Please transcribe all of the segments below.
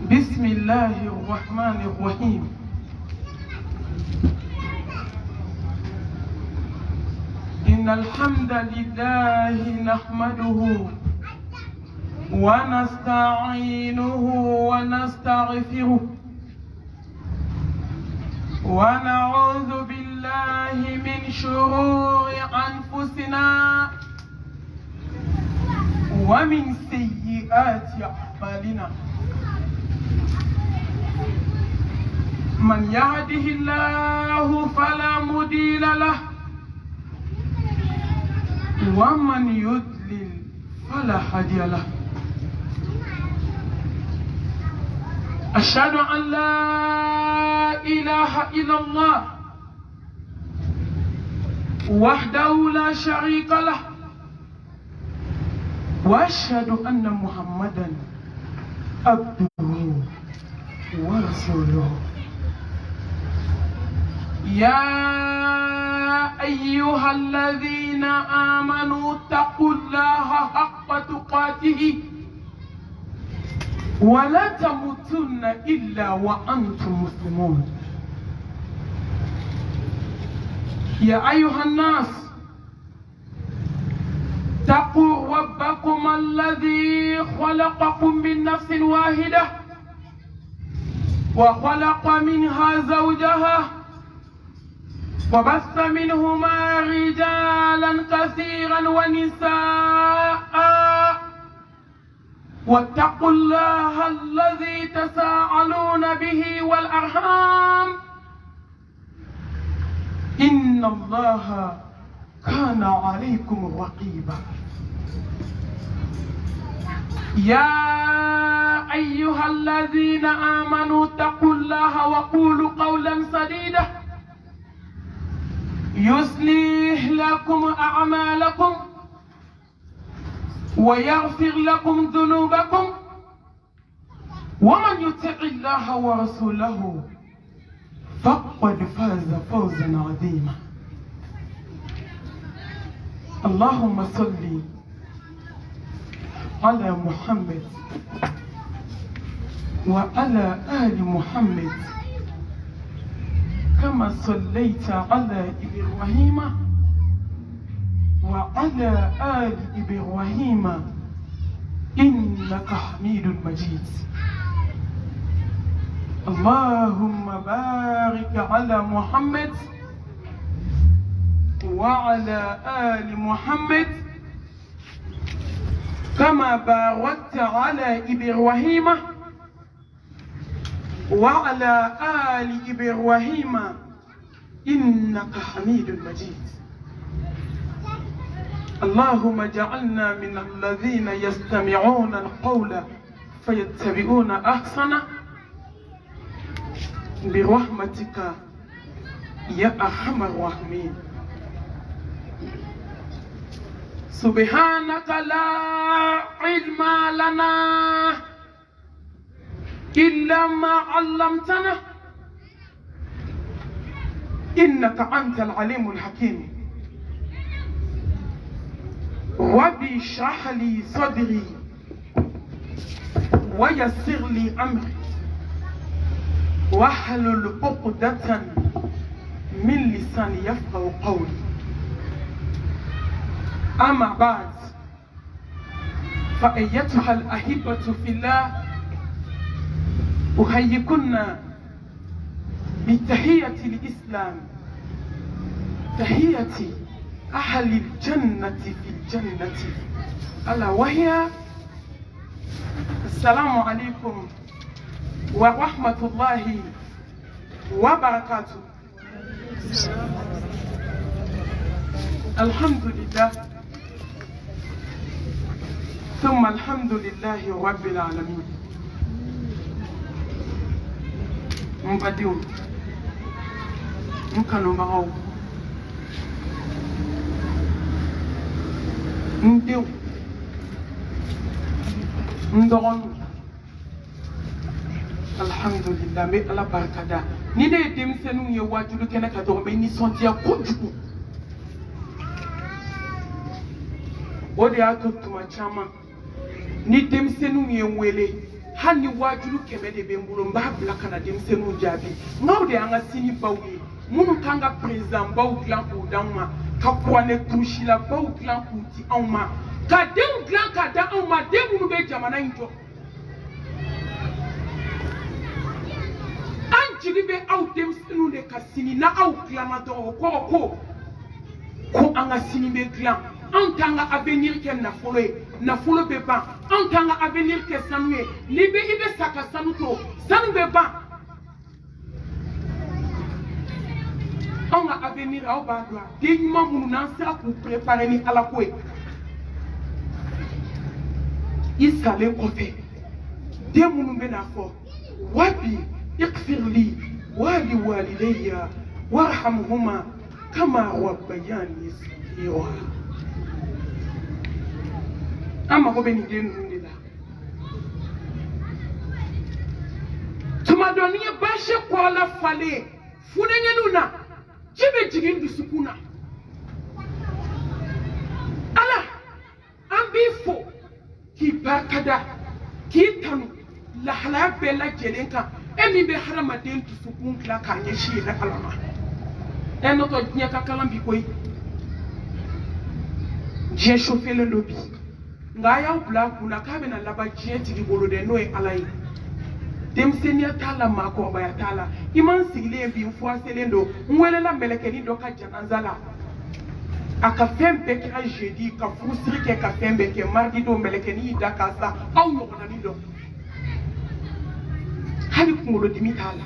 بسم الله الرحمن الرحيم. إن الحمد لله نحمده ونستعينه ونستغفره ونعوذ بالله من شرور أنفسنا ومن سيئات أعمالنا. من يهده الله فلا مضل له ومن يضلل فلا هادي له. أشهد أن لا إله إلا الله وحده لا شريك له وأشهد أن محمدا عبده ورسوله. يا أيها الذين آمنوا اتقوا الله حق تقاته ولا تموتن إلا وأنتم مسلمون. يا أيها الناس اتقوا ربكم الذي خلقكم من نفس واحدة وخلق منها زوجها وبث منهما رجالا كثيرا ونساء واتقوا الله الذي تساءلون به والأرحام إن الله كان عليكم رقيبا. يا أيها الذين آمنوا اتقوا الله وقولوا قولا سديدا يصلح لكم أعمالكم ويغفر لكم ذنوبكم ومن يطع الله ورسوله فقد فاز فوزا عظيما. اللهم صل على محمد وعلى آل محمد كما صليت على إبراهيم وعلى آل إبراهيم إنك حميد مجيد. اللهم بارك على محمد وعلى آل محمد كما باركت على إبراهيم وعلى آل إبراهيم إنك حميد مجيد. اللهم اجعلنا من الذين يستمعون القول فيتبعون أحسنه برحمتك يا أرحم الراحمين. سبحانك لا علم لنا إلا ما علمتنا إنك أنت العليم الحكيم. رب اشرح لي صدري ويسر لي أمري واحلل عقدة من لساني يفقهوا قولي. أما بعد فأيتها الأحبة في الله أحييكن بتحية الإسلام تحية أهل الجنة في الجنة ألا وهي السلام عليكم ورحمة الله وبركاته. الحمد لله ثم الحمد لله رب العالمين. مبادئ مكانو معو نديو ندون الحمد لله مي الله بركة. ni de demsenu ye wajulu kene ka do be ni sontia kojugu o de atotuma chama ni demsenu ye wele hani wajulu keme de bembulo mba blaka na demsenu jabi ngawde anga sini bawye munu kanga president baw glan ko danma ka kwane kushila baw glan ko ti awma ka dem glan ka da awma dem munu be jamana injo anjiri be aw demsenu de kasini na aw glama do ko anga sini be glan antanga avenir ke na folo be ban antanga avenir ke sanue libe ibe saka sanuto sanu be ban anga avenir au ba doa de nyuma munu nan sa ku préparer ni ala ko isale ko fe de munu be na fo wabi ighfir li wa li walidayya warhamhuma kama rabbayani saghira ama ko beni den ndila tuma doni bashe ko la fale funengenuna jibe jigin du sukuna ala ambifo ki bakada ki tanu la hala bela jelenka emi be harama den du sukun kla kanye shi la alama eno to nya kakalambi koy j'ai chauffé le lobby ngaya ubla kuna kabena laba jeti di bolo de noy alay dem senia tala mako ba ya tala iman sigle bi fo selendo nwele la meleke ni doka janazala aka fembe ka jeudi ka fusri ke ka fembe ke mardi do meleke ni daka sa aw no na ni do hali kumulo dimi tala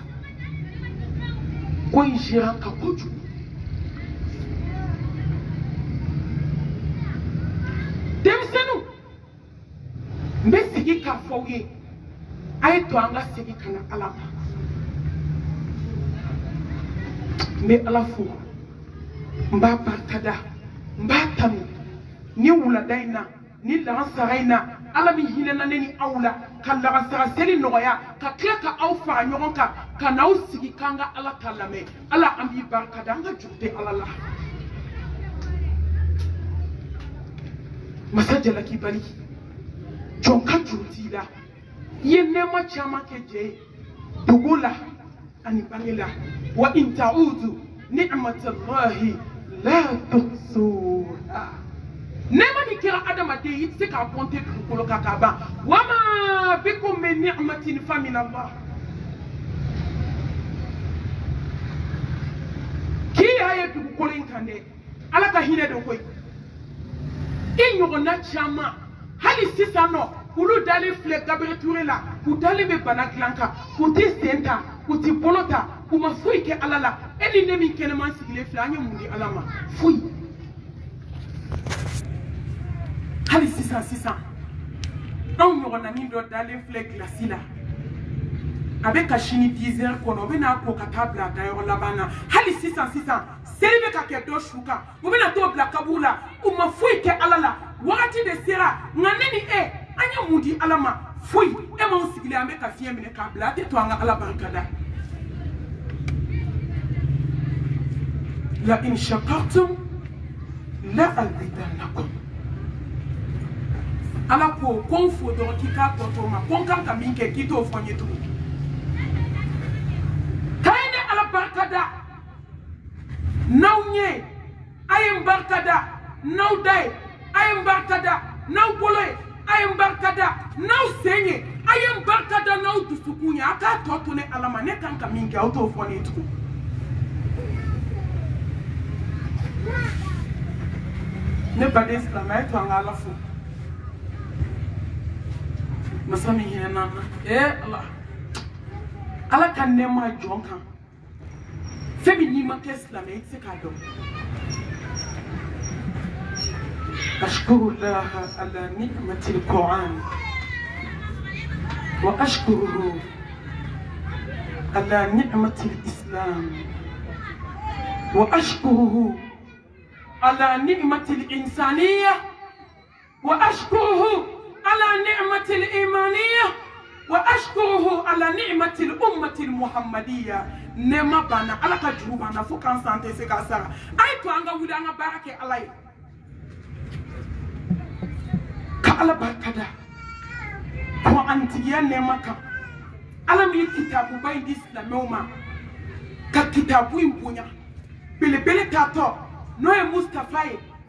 ko injira ka koju dem senu mbe sigi ka fawye ay to anga sigi kana alama mbe alafu mba barkada mba tanu ni wula daina ni la saraina alami hinena neni awla kan la sara seli noya ka klaka aw fa nyoronka kana usigi kanga ala kalame ala ambi barkada anga jute alala masajala kibali jonka jutila yenema chama keje dugula ani bangila wa in ta'udu ni'matallahi la tuhsuha nema ni kira adama de yitse ka ponte dugolo kakaba wama bikum min ni'matin fa min Allah ki aye dugolo inkande ala ka hine do koy inyo na chama hali sisa no ulu dali fle Gabriel Touré la ku dali be banaklanka ku ti senta ku ti bolota ku ma fuy ke alala eni ne min kene man sigile fle anya mundi alama fuy hali sisa on yo na min do dali fle glasila avec kashini 10h kono bena ko katabla dayo labana hali sisa selebe ka ke do shuka mo bena to bla kabula uma fuy ke alala wakati de sera nganeni anya mudi alama fuy e mo sigile ambe ka fie mine ka bla te to anga ala barkada la in shakartum la azidannakum ala ko konfo do kika to ma konka ka minke kito fonyetu kaine ala barkada nawnye ayem barkada nawday ayem barkada naw boloy ayem barkada naw senye ayem barkada naw dusukunya aka totune alama ne kanka mingi auto fonyetu ne bade islamay to ngala fu masami hena Allah ala kan ne ma jonka femi ni ma islamay se kado أشكر الله على نعمة القرآن وأشكره على نعمة الإسلام وأشكره على نعمة الإنسانية وأشكره على نعمة الإيمانية وأشكره على نعمة الأمة المحمدية نما بنا على كجروبنا فكان سانتي سكاسارا أي توانغا ودانا باركة علي كألا بركدا Quran tigiya nema kan ala mi kitabu bay di islameu ma ka kitabu imbunya bele tato noe Mustafa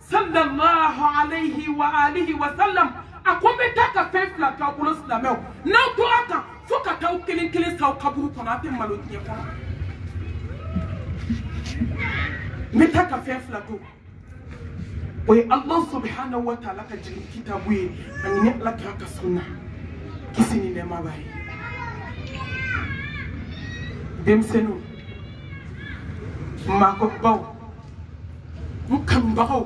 sallallahu alayhi wa alihi wa sallam akombe taka fefla ka bulo islameu na to aka foka taw kelen saw kaburu kono ate malo tiye kono me taka fefla to oye Allah subhanahu wa ta'ala ka jini kitabu ye ani ala ka sunna kisini ne mabai demsenu mako baw mukam baw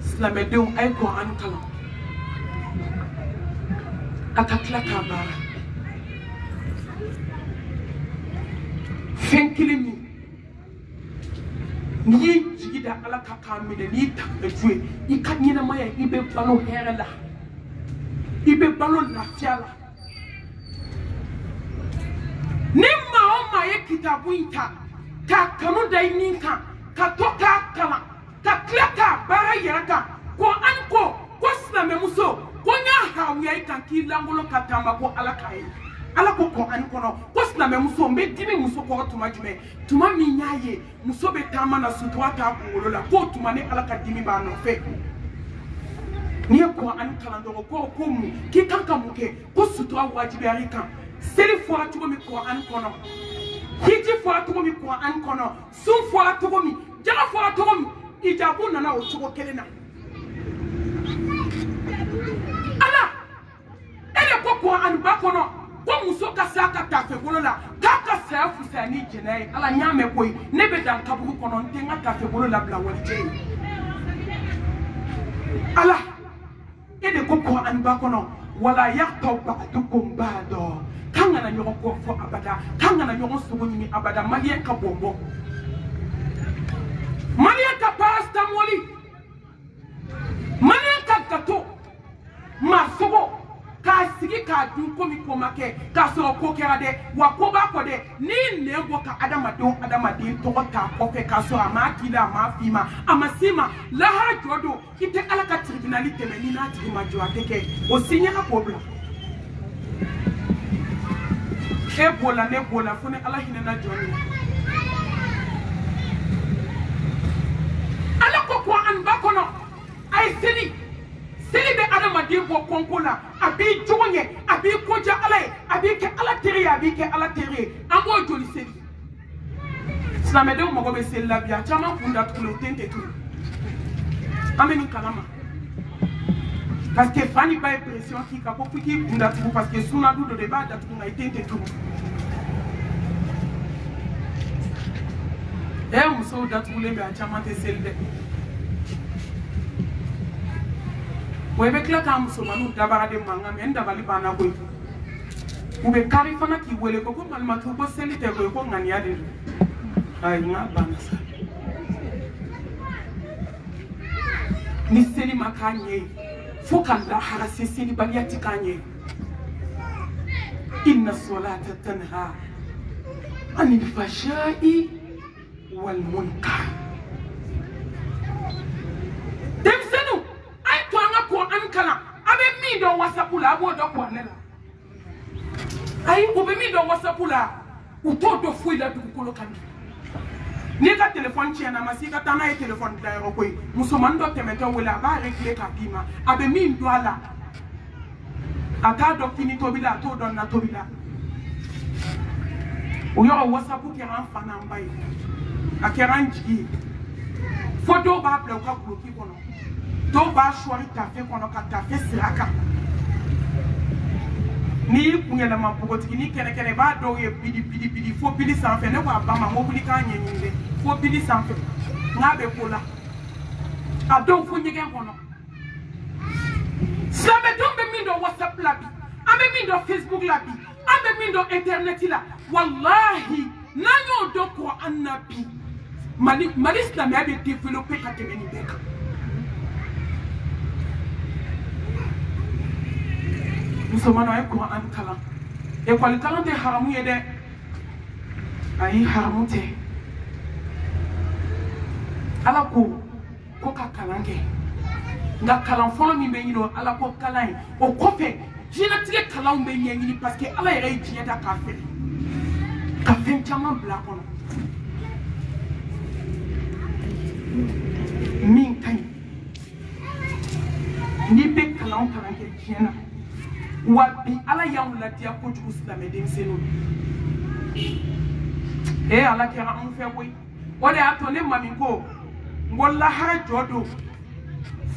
islamedeu ay ko an kala akatla ka bara fenkilimi ni jigida ala ka kamide ni takajwe ikanyina maya ibe balo herela ibe balo lafiala nimma oma ye kitabu inta ka kanu dai ninka ka toka kala ka klaka bara yaraka ko anko ko slame muso ko nya hawiya kan ki langolo katamba ko alakai ala ko anko no ko slame muso mbe dimi muso ko tuma jume tuma mi nyaye muso be tama na sutwata ko wolola ko tuma ne alaka dimi ba no fe ni ko an kalando ko mu ki kanka muke ko sutwa wajibi ari kan seri fo atugo mi ko an kono hiji fo atugo mi ko an kono sun fo atugo mi jaga fo atugo mi ijabu nana o tugo kelena ala ele ko an ba kono ko muso ka saka tafe bolola kaka safu sani jenai ala nyame koy nebe dan kaburu kono ntenga tafe bolola bla walje ala ede ko an ba kono wala yaqtaw ba'dukum ba'da kanga na nyogo ko fo abada kanga na nyogo sugo ni abada malien ka bombo malien ka pasta moli malien ka gato ma sugo ka sigi ka dun ko mi ko make ka so ko kera de wa ko ba ko de ni ne go ka adama to ta ko fe ka so ama kila ma fima ama sima la ha jodo ite ala ka tribunalité me ni na ti ma jo ateke o sinya na problem ebola ne bola fune ala hinena joni ala ko an bakono ay seni be adama de bo konkola abi jonye abi koja ala abi ke ala tere amo joli seni islamede mo go be sella bia chama kunda tulo tente tu ameni kalama parce que fani ba impression ki ka popu ki kunda tu parce que suna du de débat da tu na tente tu muso da tu le be chama te selde webe kla ka muso manu dabara de manga men dabali bana ko ube kari fana ki wele ko malma tu ko selite ko ngani ade ay nga bana sa ni seli makanye fokalla harasi seli baliyati kanye inna salata tanha anil fashai wal munkar demsenu ay to anga ko ankala abe mi do wasapula abo do ko nela ay obe mi do wasapula uto do fuila du ko kan ni ka téléphone tiena masika tana e téléphone da ro koy musoman do temete wala ba régler ka bima abe mi do ala ata do fini to bila to don na to bila o yo whatsapp ki ran fana mbay akeran jigi photo ba ple ka bloki kono to ba shori ta fe kono ka ta fe siraka ni kunyela mapogoti ni kene ba do ye bidi fo bidi sans fe ne ko abama mo buli ka nyenyinde fo bidi sans fe na be kola ado fo nyege kono sabe dombe mi do whatsapp labi ame mi do facebook labi ame mi do internet la wallahi nanyo do ko annabi mali islam ya be développer ka temeni beka musomano ay Quran kala e ko kala te haramu yede ay haramu te ala ko ka kalange nga kalan folo mi be nyino ala ko kalan o kofe jina tige kala umbe nyengini parce que ala yere jinya da kafe kafe chama bla kono min kany ni be kala on karanke jiena wa bi ala yawla dia ko ju islam dem senu ala kera on fe boy wala atone mami ko ngolla ha jodo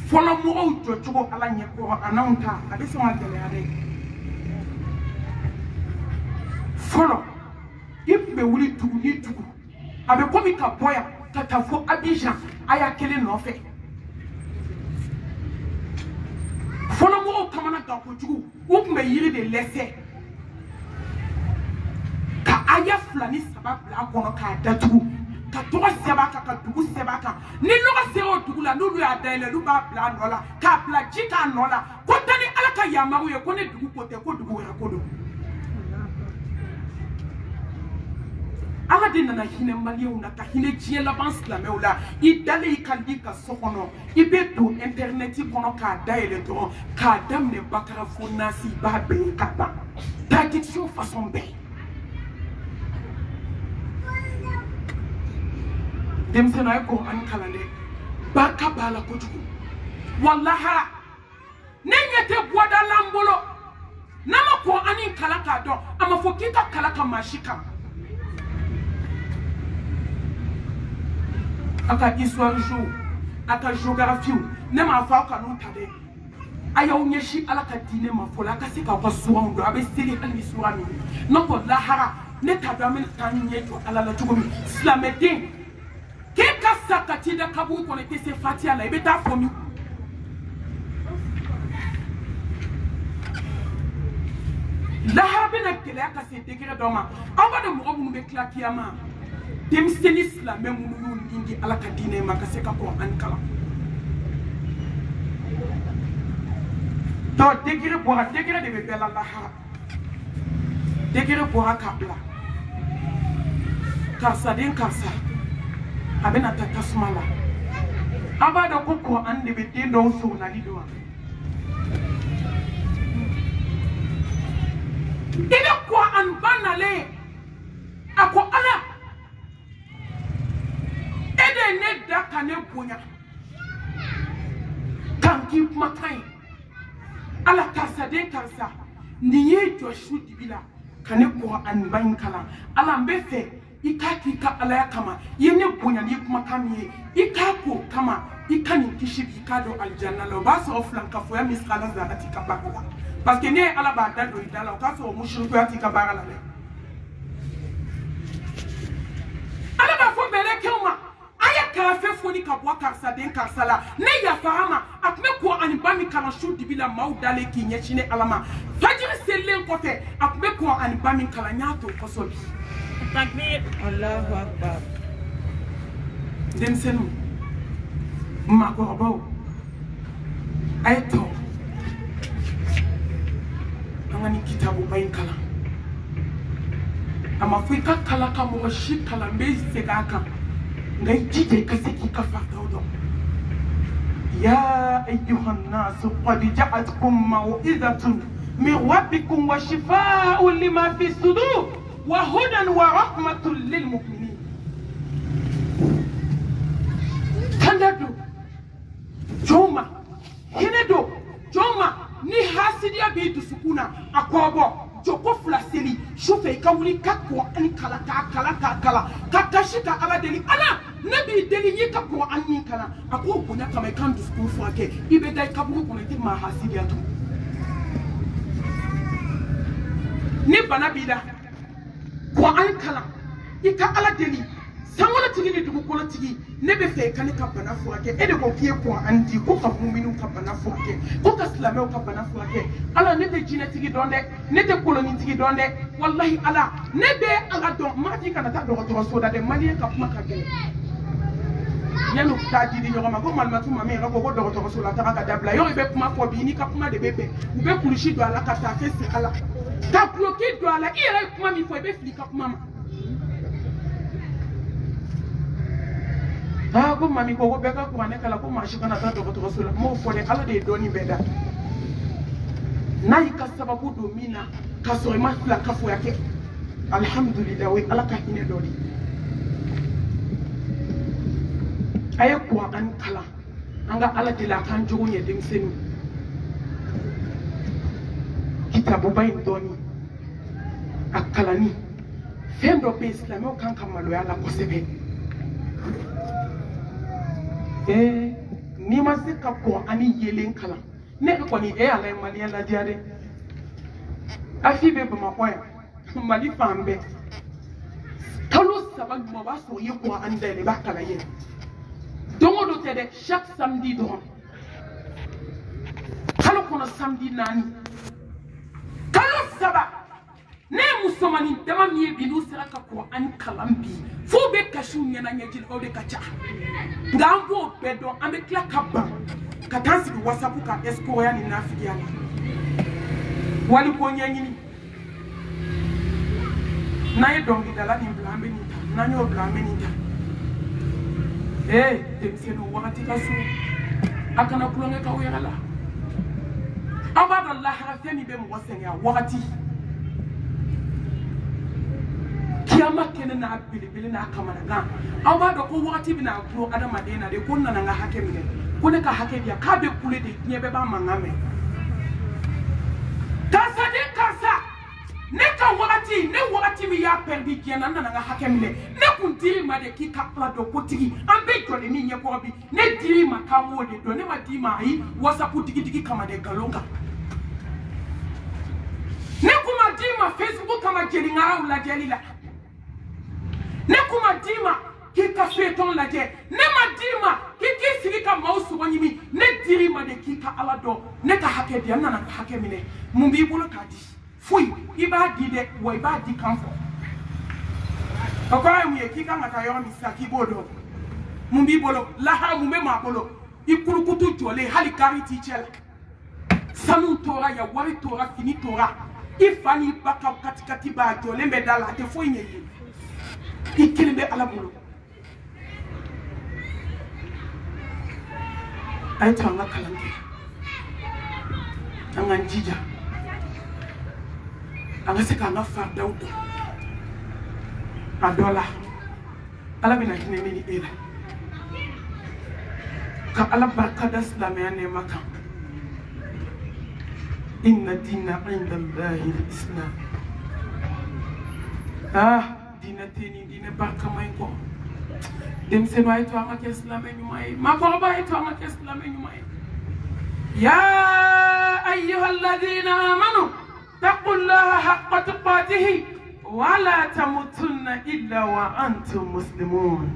folo mo o jojo ala nye ko anonta ade so atele ade folo ibe wuli tugu ni tugu abe komi ka boya tatafo Abidjan aya kele no fe folo mo kamana ga ko tugu o me yiri de lese ka aya flani sababu la kono ka datugu ka toga sebaka ka dugu sebaka ni loga sero dugu la nulu ya daile lu ba bla nola ka bla jika nola ko tani ala ka yamaru ye ko ne dugu ko te ko dugu ya ko do ala de nana hine malieu na ka hine jie la ban slameu la I dale I kaldi ka sokono I be to internet kono ka daile to ka damne bakara fonasi ba be ka ba tradiction façon be dem sena ko an kalande baka bala ko tuku wallahi nenyete boda lambolo nama ko anin kalaka do ama fokita kalaka mashika aka histoire jour aka géographie nema fa ka no tade ayaw nyeshi alaka dine ma fola ka se ka ko suwan do abe seli albi suwami no ko lahara ne tabia men kan nyeto ala la tuko islamedin Keka sakati da kabu konete se fatia la ibeta fomi la habena kele aka se degré doma aba de mo bu be klakiyama dem senis la même mu indi alaka dine maka se ka ko an kala to degré de be bela la ha degré bora kabla karsa den karsa abena tatasmala abada ko ande be dendo so na lido ide ko an banale ako ala ede ne daka ne bonya kanki makai ala karsa den karsa niye joshu dibila kane ko an ban kala ala mbefe ikaki ka ala kama yene bonya ni kuma kamiye ikako kama ikani kishibi kado aljanna lo ba so flanka fo ya miskala zarati ka bakala parce que ne ala ba dado idala ka so mushriku ati ka bagala le ala ba fo bele kema aya ka fe fo ni ka bo karsa den karsala ne ya farama akme ko ani ba mi kala shu dibila maudale ki nyechine alama fajiri sellen kote akme ko ani ba mi kala nyato ko so bi takbir Allahu akbar dem senu ma ko bawo ayto angani kitabu bayin kala ama fuika kala kamo shi kala me segaka ngai jije kasiki ka fardo ya ayyuhan nas qad ja'atkum mau'izatun min rabbikum wa shifaa'un lima fi sudur وهدى ورحمة للمؤمنين كندو جوما هندو جوما ni hasidia be dusukuna akobo joko flaseli shofe kawuli kakko an kala kakashika ala deli ala nabi deli yika ko an kala ako bonya kama kan dusukun fake ibe dai kaburu ko ne ma hasidia to ni banabida ko an kala ika ala deli sanwala tigi ni dugu kola tigi ne be fe kan ka bana fuake e de ko kiye ko andi ko ka mu'minu ka bana fuake ko ka islamu ka bana fuake ala ne de jina tigi donde ne de koloni tigi donde wallahi ala ne be ala don ma ti kana ta do to so da de mali ka kuma ka gele yanu ta di nyoma ma ko malmatu mami ra ko do to so la ta ka dabla yo be kuma ko bi ni ka kuma de bebe u be kulishi do ala ka ta fe si ala ta bloqué do ala ire kuma mi fo be flika kuma ma ta ko mami ko be ka ko ne kala ko ma shi kana ta do to so la mo fo de ala de doni beda n'a yi ka sababu don min na ka sɔrɔ i ma fila kafoya kɛ alhamdulillah o ye ala ka hinɛ dɔ de ye a ye Kuran kalan an ka ala deli a k'an jogo ɲɛ denmisɛnninw kitabuba in dɔɔni a kalanni fɛn dɔ bɛ yen silamɛw kan ka maloya la kosɛbɛ n'i ma se ka Kuran yelen kalan ne kɔni ala ye maliyɛn ladiya dɛ afi bɛ Bamakɔ yan Mali fan bɛɛ kalo 3 ɲuman o b'a sɔrɔ i ye Kuran dayɛlɛ i b'a kalan yɛrɛ don o don tɛ dɛ chaque samedi dɔrɔn kalo kɔnɔ samedi 4 kalo 3 ne ye musomanin dama min ye bi n'u sera ka Kuran kalan bi fo bɛ kasi u ɲɛna ɲɛjilikaw de ka ca nka an b'o bɛɛ dɔn an bɛ tila ka ban ka taa sigi WhatsApp kan espoya ni nafigiya la wali ko ɲɛɲini n'an ye dɔnkilidala nin bila an bɛ nin ta n'an y'o bila an bɛ nin ta denmisɛnninw wagati ka surun a kana kulonkɛ k'aw yɛrɛ la aw b'a dɔn lahara fɛn min bɛ mɔgɔ sɛgɛn wagati kiyama kɛnɛ n'a belebele n'a kamanagan aw b'a dɔn ko wagati bɛna gulon adamaden na de ko n nana n ka hakɛ minɛ ko ne ka hakɛ di yan k'a bɛ kule de diɲɛ bɛɛ b'a mankan mɛn karisa den karisa ne ka wagati ne wagati min y'a pɛridi diɲɛ na n nana n ka hakɛ minɛ ne kun dir'i ma de k'i ka ala dɔn ko tigi an bɛ jɔ de min ɲɛkɔrɔ bi ne dir'i ma k'an b'o de dɔn ne ma d'i ma ayi WhatsApp digi kama de nkalon kan ne kun ma d'i ma Facebook kama jeliŋaraw lajɛli la ne kun ma d'i ma k'i ka feuilleton lajɛ ne ma d'i ma k'i sigi ka maaw sogo ɲimi ne dir'i ma de k'i ka ala dɔn ne ka hakɛ di yan n nana ka hakɛ minɛ mun b'i bolo k'a di foyi i b'a di dɛ wa i b'a di kan fɔ o kɔrɔ ye mun ye k'i kan ka taa yɔrɔ min sisan k'i b'o dɔn mun b'i bolo lahara mun bɛ maa bolo i kurukutu jɔlen hali kari t'i cɛ la sanu tora yan wari tora fini tora i fa n'i ba ka katikati b'a jɔlen bɛ da la a tɛ foyi ɲɛ i ye i kelen bɛ ala bolo a ye to an ka kalan kɛ an k'an jija an ka se k'an ka fardaw dɔn a dɔ la ala bɛna hinɛ ne ni e la ka ala barika da silamɛya nɛɛma kan inna dina inda allahi islam diinɛ tɛ nin diinɛ barikama in kɔ denmisɛnninw a ye to an ka kɛ silamɛ ɲuman ye maakɔrɔba a ye to an ka kɛ silamɛ ɲuman ye ya ayyuha alladhina amanu taqullaha haqqa tuqatihi wa la tamutunna illa wa antum muslimun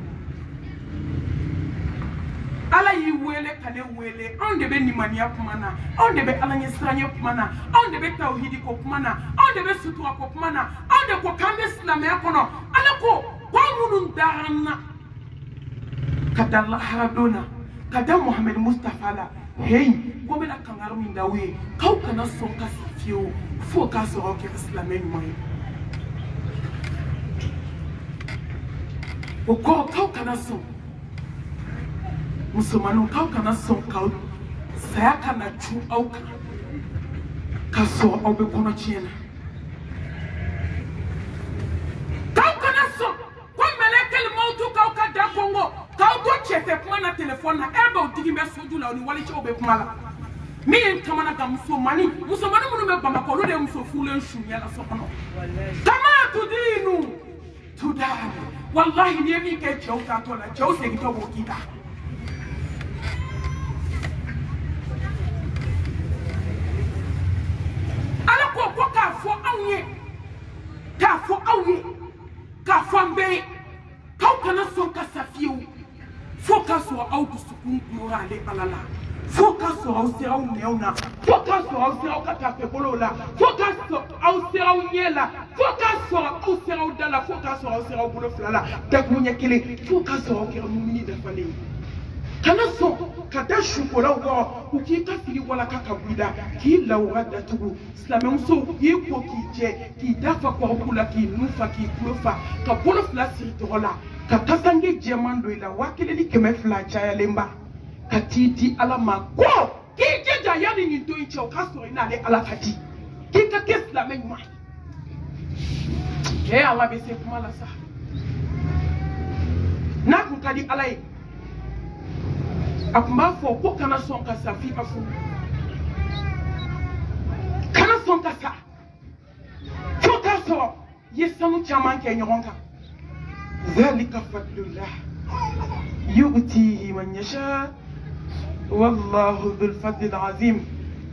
ala y'i wele ka ne wele anw de bɛ nimaniya kuma na anw de bɛ ala ɲɛ siranya kuma na anw de bɛ tawhidi ko kuma na anw de bɛ sutura ko kuma na anw de ko k'an bɛ silamɛya kɔnɔ ala ko k'anw minnu dar'an na ka da lahara don na ka da Muhammed Mustafa la heyi ko bɛna kangari min d'aw ye k'aw kana sɔn ka sa fiyewu fo k'a sɔrɔ aw kɛra silamɛ ɲuman ye o kɔrɔ k'aw kana sɔn musomaninw k'aw kana sɔn k'aw saya kana cu aw kan k'a sɔrɔ aw bɛ kɔnɔ tiɲɛ na k'aw kana sɔn ko mɛlɛkɛl mawutu k'aw ka da kɔngɔ k'aw to cɛfɛ kuma na telefɔni na e b'aw digi bɛ soju la o ni walicɛw bɛ kuma la min ye n kamana kan musomanin minnu bɛ Bamakɔ olu de ye muso furulen suɲɛ la so kɔnɔ kama tudinu tudan wallahi n'i ye min kɛ cɛw taatɔ la cɛw segintɔ b'o k'i ta ala ko k'a fɔ anw ye k'a fɔ an bɛɛ ye k'aw kana sɔn ka sa fiyewu fo k'a sɔrɔ aw dusukun gulora ale ala la fo k'a sɔrɔ aw sera aw nɛnw na fo k'a sɔrɔ aw sera aw ka tafebolow la fo k'a sɔrɔ aw sera aw ɲɛ la fo k'a sɔrɔ aw sera aw da la fo k'a sɔrɔ aw sera aw bolo fila la dakun ɲɛ kelen fo k'a sɔrɔ aw kɛra mumini dafalen ye kana sɔn ka da sukolaw kɔrɔ u k'i ka fili walaka ka bɔ i la k'i lawura datugu silamɛmusow k'i ko k'i jɛ k'i da fa kɔrɔku la k'i nu fa k'i tulo fa ka bolo fila siri tɔgɔ la ka tasange jɛman don i la 1200 cayalenba ka t'i di ala ma ko k'i jija yani ni do inche o kaso ina le alakati kika kes la menwa Allah be se kuma la sa na kun kadi alai akuma fo ko kana son ka sa fi afu kana son ka sa fo ka so yesanu chaman ke nyonka zalika fadlullah yu'tihi man yasha wallahu dhul fadl azim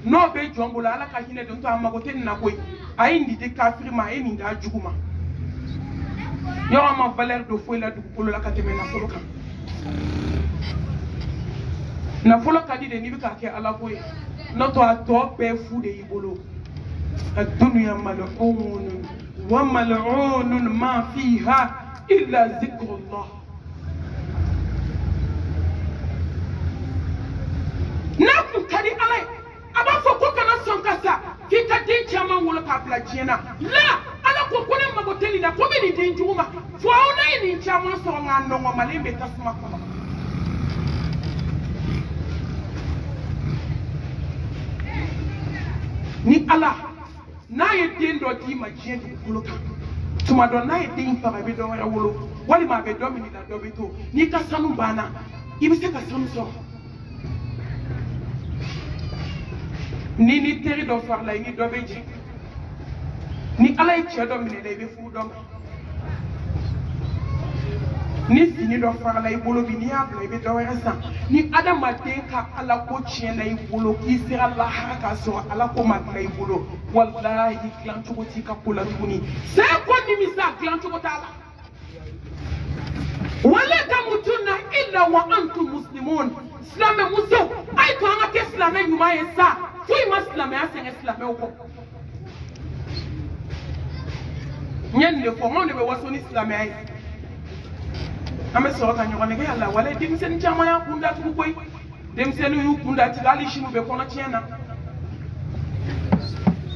no be jongula ala ka hine don to amma ko ten na koy ayindi de kafir ma ayindi da juguma yo ma valeur do foi la du ko la ka teme na folo kan na folo kadi de ni bi ka ke ala koy no to ato be fu de ibolo الدنيا ملعون وملعون ما فيها إلا ذكر الله نحن كدي علي أبا فوق كنا سانكاسا كي كدي جاما ولا كابلا جينا لا أنا كوكوني ما بتلي دا كومي دي جوما فاونا يني جاما سونغا نونغ مالين بتسمع كما ni Allah na yedin do di ma jien di kuluka tuma do na yedin fa be do wala wolo wali ma be do mi da do be to ni ka sanu bana ibi se ka sanu so ni teri do far lay ni do be ji ni ala ci do mi ne be fu do ni fini do far lay bolo bi ni abla be do wala sa ni adama den ka ala ko ci lay bolo ki se Allah haraka so ala ko ma lay bolo wallahi klan to ti ka pula tuni se ko ni misa klan to tala wala tamutuna illa wa antum muslimun islam muso ay ko nga ke islam yuma yesa fuy muslim ya sen islam ko nyen le fo mon be waso ni islam ay ame so ka nyone ke Allah wala dim sen jama ya kunda tu koy dem sen yu kunda ti gali shinu be kono tiena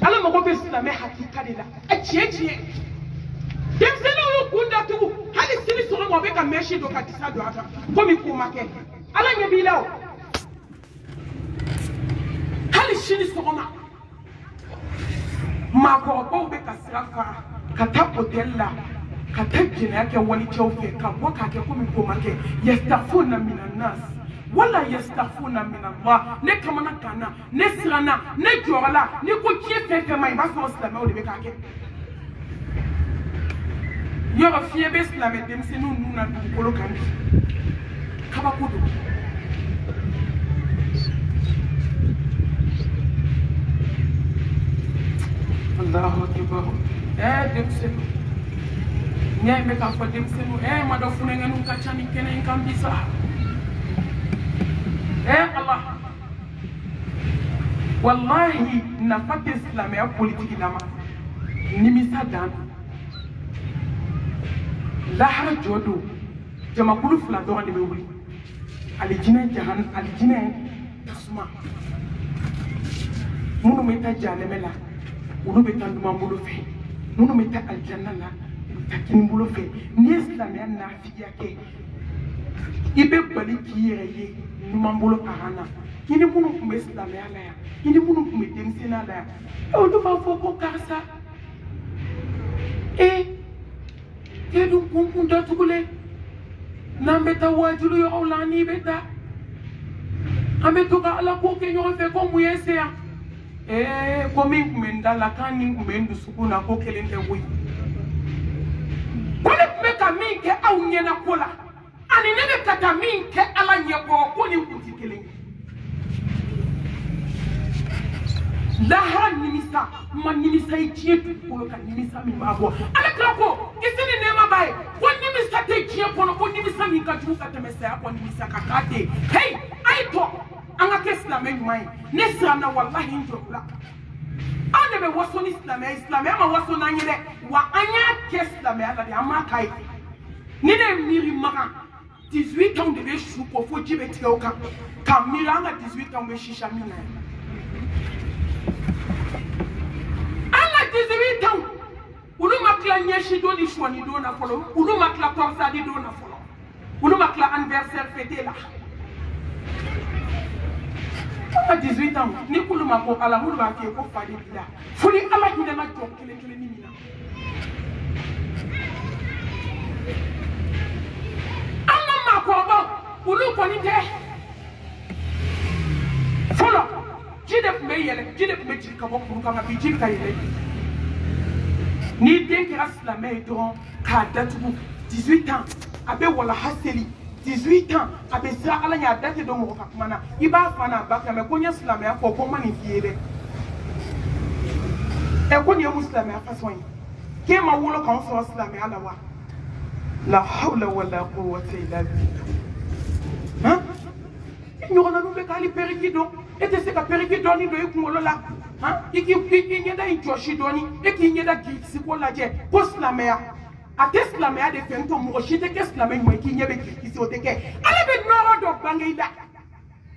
ala mo ko be islam hakika de la achiechie dem sen yu kunda tu hali sini so mo be ka meshi do ka tisado ata ko mi ko make ala nyabi lawo hali sini so ma ko be ka sirafa ka tapotella katajina yake walichauke kabwaka yake kumi kumake yastafuna minan nas wala yastafuna min Allah ne kamana kana ne sirana ne jola ne ko kiefe mai ba so islam o de be kake yo ba fie be islam dem se nu na du kolo kan kaba kudu Allahu akbar dem se ñay be ka fa dem senu ma do fu ne ngenu ka chani kenen kam bisa Allah wallahi na fat islam ya politique dama ni misa dan la har jodo jama kulu fula do ni be wuri ali jine tasma munu meta jalemela ulu be tanduma mulu fe munu meta aljanna la takini bolo fe ni islam ya na fiya ke ibe bali kiyere ye numa bolo karana kini bunu kuma islam ya la ya kini bunu kuma demsena la ya o do fa fo ko karsa du kumpun da tugule nambeta wajulu yo olani beta ametuka ala ko ke nyo fe ko muyese ya ko min kumenda la kani kumendu sukuna ko kelente wi kone kumeka minke au nyena kola ani nene kata minke ala nyebo kuni kutikele lahara nimisa ma nimisa ichie tukolo ka nimisa mi mabo ala klako isini nema bae kwa nimisa te ichie kono kwa nimisa minka juka temese ya kwa nimisa kakate hey aito anga kesla menyu mai nesra na wallahi njokula ane be waso ni islam ama waso na nyele wa anya keslam ala de amakai ni ne miri maka 18 ans de be chou ko fo jibe tioka kamira nga 18 ans be shisha mina ala 18 ans ulu makla nyeshi do ni shwani do na folo ulu makla korsa di do na folo ulu makla anniversaire fete la à 18 ans ni kulu ma ko ala hulu ba ke ko fadi bila fuli ala ki de ma to kele kele ni mina amma ma ko ba ulu ko ni de folo jide be yele jide be jil ka bo ko ka bi jil ka yele ni den kira silamɛ dɔrɔn k'a datugu 18 ans a bɛ wala haseli 18 ans a bɛ siran ala ɲɛ a da tɛ don mɔgɔ ka kuma na i b'a fa n'a ba kan mɛ ko n ye silamɛya fɔ ko n ma nin f'i ye dɛ ɛ ko nin ye mun silamɛya fasɔn ye k'e ma wolo k'anw sɔrɔ silamɛya la wa la hawla wala quwwata illa billah ɲɔgɔnnaw bɛ k'ale periki dɔn e tɛ se ka periki dɔɔni don i kunkolo la i ɲɛda in jɔsi dɔɔni e k'i ɲɛda k'i ko lajɛ ko silamɛya a tɛ silamɛya de fɛ n tɔ mɔgɔ si tɛ kɛ silamɛ ɲuman ye k'i ɲɛ bɛ k'i kisi o tɛ kɛ ale bɛ nɔrɔ dɔ bange i la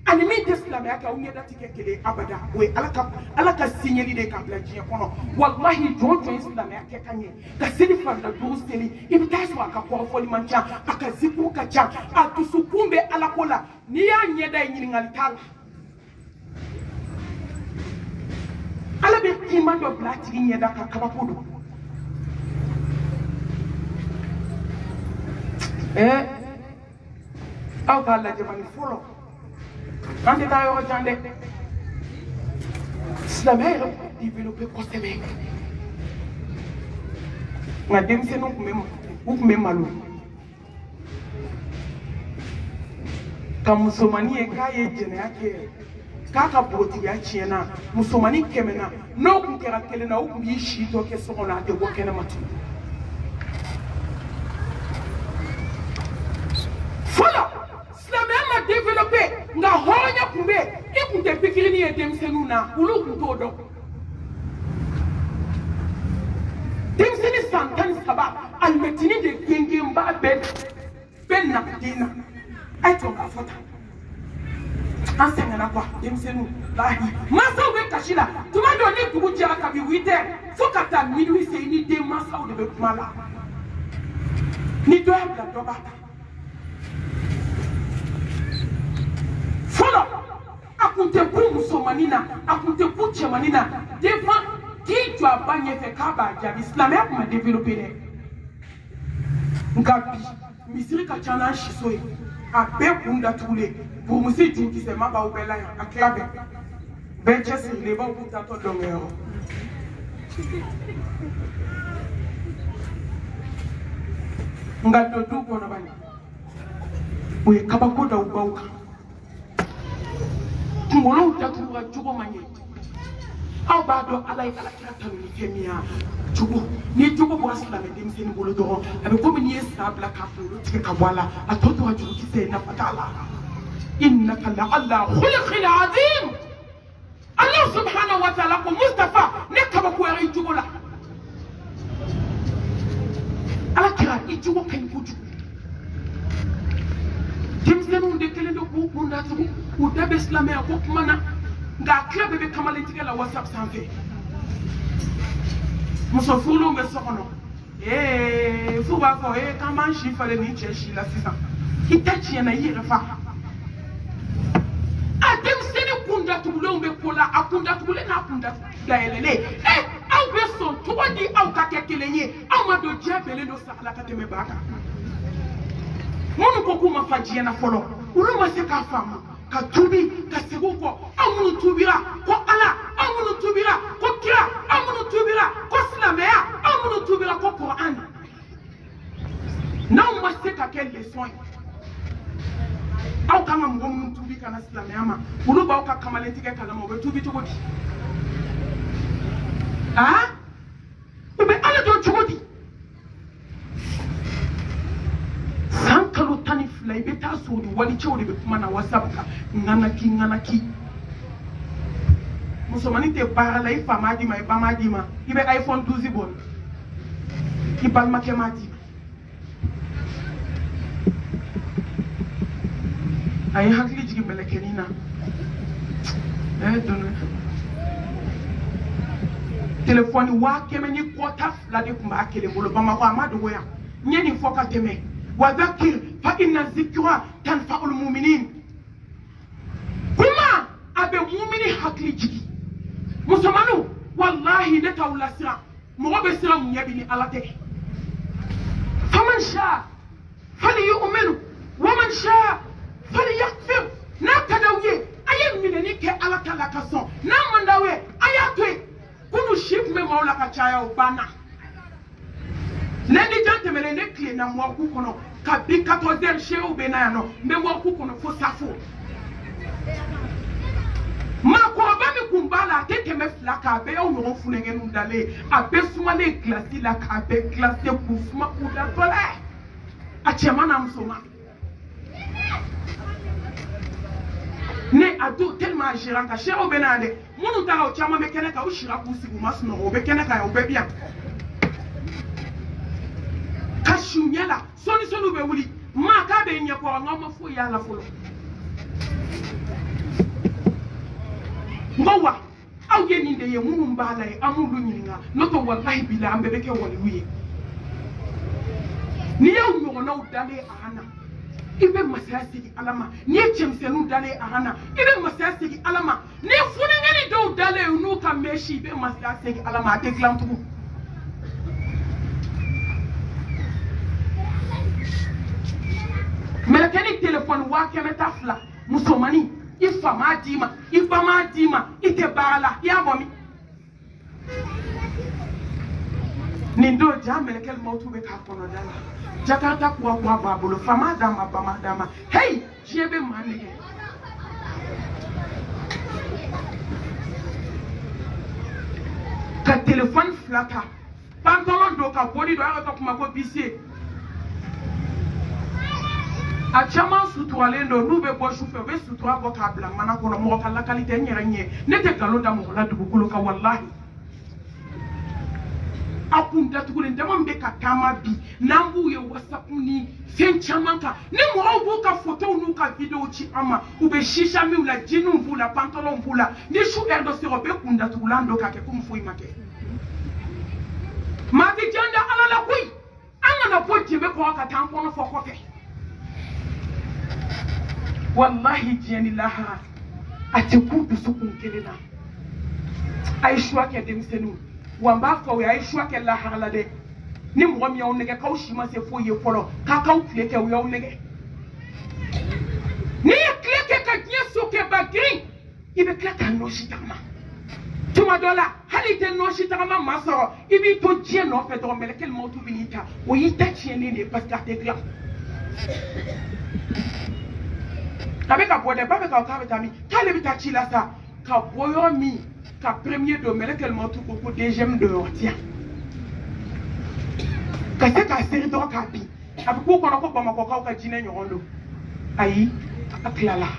ani min tɛ silamɛya kɛ aw ɲɛda tɛ kɛ kelen abada o ye ala ka siɲɛli de k'a bila diɲɛ kɔnɔ walahi jɔn jɔn ye silamɛya kɛ ka ɲɛ ka seli farida duuru seli i bɛ taa sɔrɔ a ka kɔrɔfɔli man ca a ka zikiru ka ca a dusukun bɛ ala ko la n'i y'a ɲɛda ye ɲininkali t'a la ala bɛ kima dɔ bila a tigi ɲɛda kan kabako don aw k'a lajɛ bani fɔlɔ an tɛ taa yɔrɔ jan dɛ silamɛya yɛrɛ tun développé kosɛbɛ nka denmisɛnninw tun bɛ malo ka musomanin ye k'a ye jɛnɛya kɛ k'a ka bogotigiya tiɲɛna musomanin kɛmɛna n'o tun kɛra kelen na o tun b'i si dɔ kɛ so kɔnɔ a tɛ bɔ kɛnɛma tun fɔlɔ silamɛya ma développé nka hɔrɔnya tun bɛ yen i tun tɛ pikirini ye denmisɛnninw na olu tun t'o dɔn denmisɛnnin san 13 alimɛtinin de gengenba bɛ na den na a ye jɔ k'a fɔ tan an sɛgɛnna quoi denmisɛnninw lahi mansaw bɛ kasi la tuma dɔ ni dugu jɛra kabi 8 heures fo ka taa minuit se ni den mansaw de bɛ kuma la ni dɔ y'a bila dɔ b'a ta fɔlɔ a kun tɛ ku musomanin na a kun tɛ ku cɛmanin na devant k'i jɔ a ba ɲɛfɛ k'a b'a jaabi silamɛya tun ma développé dɛ nka bi misiri ka ca n'an siso ye a bɛɛ kun datugulen burumusi junkisɛma b'aw bɛɛ la yan a tila bɛɛ cɛsirilen b'aw k'u tatɔ dɔnkɛyɔrɔ nka don du kɔnɔ bani o ye kabako daw baw kan kunkolow datugura cogo man ɲɛ aw b'a dɔn ala ye alakira tanu ni fɛn min ya jogo ni jogo bɔra silamɛ denmisɛnnin bolo dɔrɔn a bɛ komi n'i ye sa bila k'a kunkolo tigɛ ka bɔ a la a tɔ tora jurukisɛ ye nafa t'a la innaka la ala khuluqin azim Allah subhanahu wa ta'ala ko Mustafa ne kabako yɛrɛ i jogo la alakira i jogo ka ɲi kojugu denmisɛnninw de kelen don k'u kun datugu k'u da bɛ silamɛya ko kuma na nka a tila bɛɛ bɛ kamaletigɛ la WhatsApp sanfɛ muso furulenw bɛ so kɔnɔ f'u b'a fɔ k'an b'an si falen ni cɛ si la sisan i ta tiɲɛna i yɛrɛ fa a denmisɛnnin kun datugulenw bɛ ko la a kun datugulen n'a kun dayɛlɛlen aw bɛ sɔn cogo di aw ka kɛ kelen ye aw ma don diɲɛ bɛɛlen don sa ala ka tɛmɛ ba kan minnu ko k'u ma fa diɲɛ na fɔlɔ olu ma se k'a faamu ka tubi ka segin kɔ aw minnu tubira ko ala aw minnu tubira ko kira aw minnu tubira ko silamɛya aw minnu tubira ko Qur'an n'aw ma se ka kɛ leçon ye aw kan ka mɔgɔ minnu tubi ka na silamɛya ma olu b'aw ka kamaletigɛ kalama u bɛ tubi cogo di u bɛ ala dɔn cogo di san kalo 12 i bɛ taa sɔrɔ wali cɛw de bɛ kuma na WhatsApp kan ŋanaki musomanin tɛ baara la i fa m'a d'i ma i ba m'a d'i ma i bɛ iPhone 12 bɔ i balimakɛ m'a d'i ma a ye hakili jigin mɛlɛkɛnin na telefɔni 100 ni kɔta 2 de tun b'a kelen bolo Bamakɔ a ma dogo yan n ye nin fɔ ka tɛmɛ وذكر فإن الذكرى تنفع المؤمنين kuma abe mumini hakli jigi musamanu wallahi de tawla sira mo be sira mu yabi ni alate faman sha falyu'min wa man sha falyakfir na kadawiye aye mineni ke alata la kason na mandawe ayatwe kunu ship me maula ka chaya ubana neni jante mele ne kle na mwa ku kono ka bi 14 she ubena ya no me mwa ku kono fo safo ma ko ba mi kumbala tete me flaka be o no funenge nu dale abe suma le glasi la ka be glasi ku suma ku da tola a chema na msoma ne adu tellement gérant ka chéro benade munu ta o chama me keneka o shira ku sigu masno o be keneka ya o be bia ka shunyela soni sonu be wuli ma ka be nye ko ngoma fu ya la fulo ngowa aw ye ninde ye munu mbala e amulu nyinga noto wallahi bila ambe beke wali wiye ni yaw nyogo na udale ahana ibe masasi alama ni chemsenu dale ahana ibe masasi alama ni fune ngani do dale unu ka meshi ibe masasi alama te klamtu melekeni telefone wa kemeta fla musomani ifa ma dima ite bala ya momi nindo jamele kel mautu be ka kono dala jakarta kwa babulo fama dama hey jebe manike ka telefone flaka pantalon do ka body do aka kuma ko bisi a chama sutualendo nube bo chauffeur be sutura bo ka bla mana ko mo ka la qualité nyeranye nete kalo da mo la dubukulo ka wallahi akunda tukule ndama mbe ka tama bi nambu ye whatsapp ni fenchamanka ni mo obu ka photo nu ka video chi ama ube shisha mi ula jinu mvula pantalon mvula ni shu erdo se robe kunda tulando ka ke kumfui make ma bi janda ala la kui anga na po jebe ko ka tampono fo ko fe wallahi jeni laha atekudu sukun kelena aishwa ke demsenu wamba fa we aishwa ke laha la de ni mo mi on nege kaw shima se fo ye folo ka kaw kleke we on nege ni kleke ka nyeso ke bagri ibe kleka no shitama tuma dola halite no shitama masoro ibi to je no fe do melekel motu binita o yita chieni ne parce que te gla Kabeka bode ba ka ka betami kale bitachi la sa ka boyo mi ka premier do melekel motu ko deuxième de ortia ka se ka seri do ka bi abi ko kono ko ba mako ka jine nyondo ayi aklala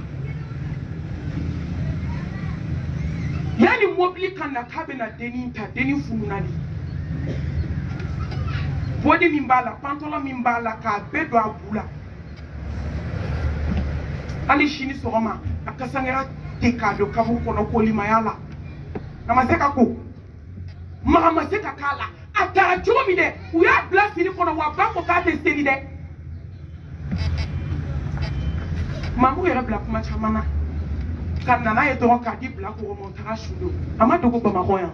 yani mobili kana kabena deni fununani bode mimbala pantalon mimbala ka bedo abula ali shini soroma akasangera tekado kabu kono ko limayala namaseka ko mamaseka kala atara chomi de uya blast ni kono wa bako ka te seni de mamu yera black ma chamana kana na ye to ka di black ko mo tara shudo amado ko ba makoya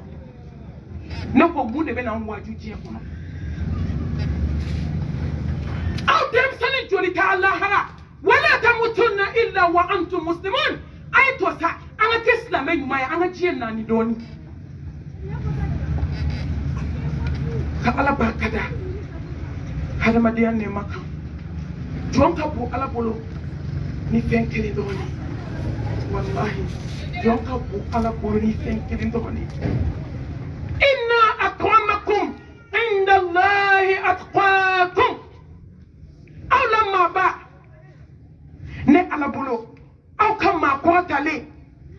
ne ko munde be na waju je kono aw dem sani joli ta allah hala ولا تموتن إلا وأنتم مسلمون أي توسع أنا تسلم يومي أنا جينا ندوني كألا بركدا هذا ما ديان نمكا جون كابو على بولو نفين كلي دوني والله جون كابو على بولو نفين كلي دوني إن أكرمكم عند الله أتقاكم أو لما با ne alabolo aw kama ko tale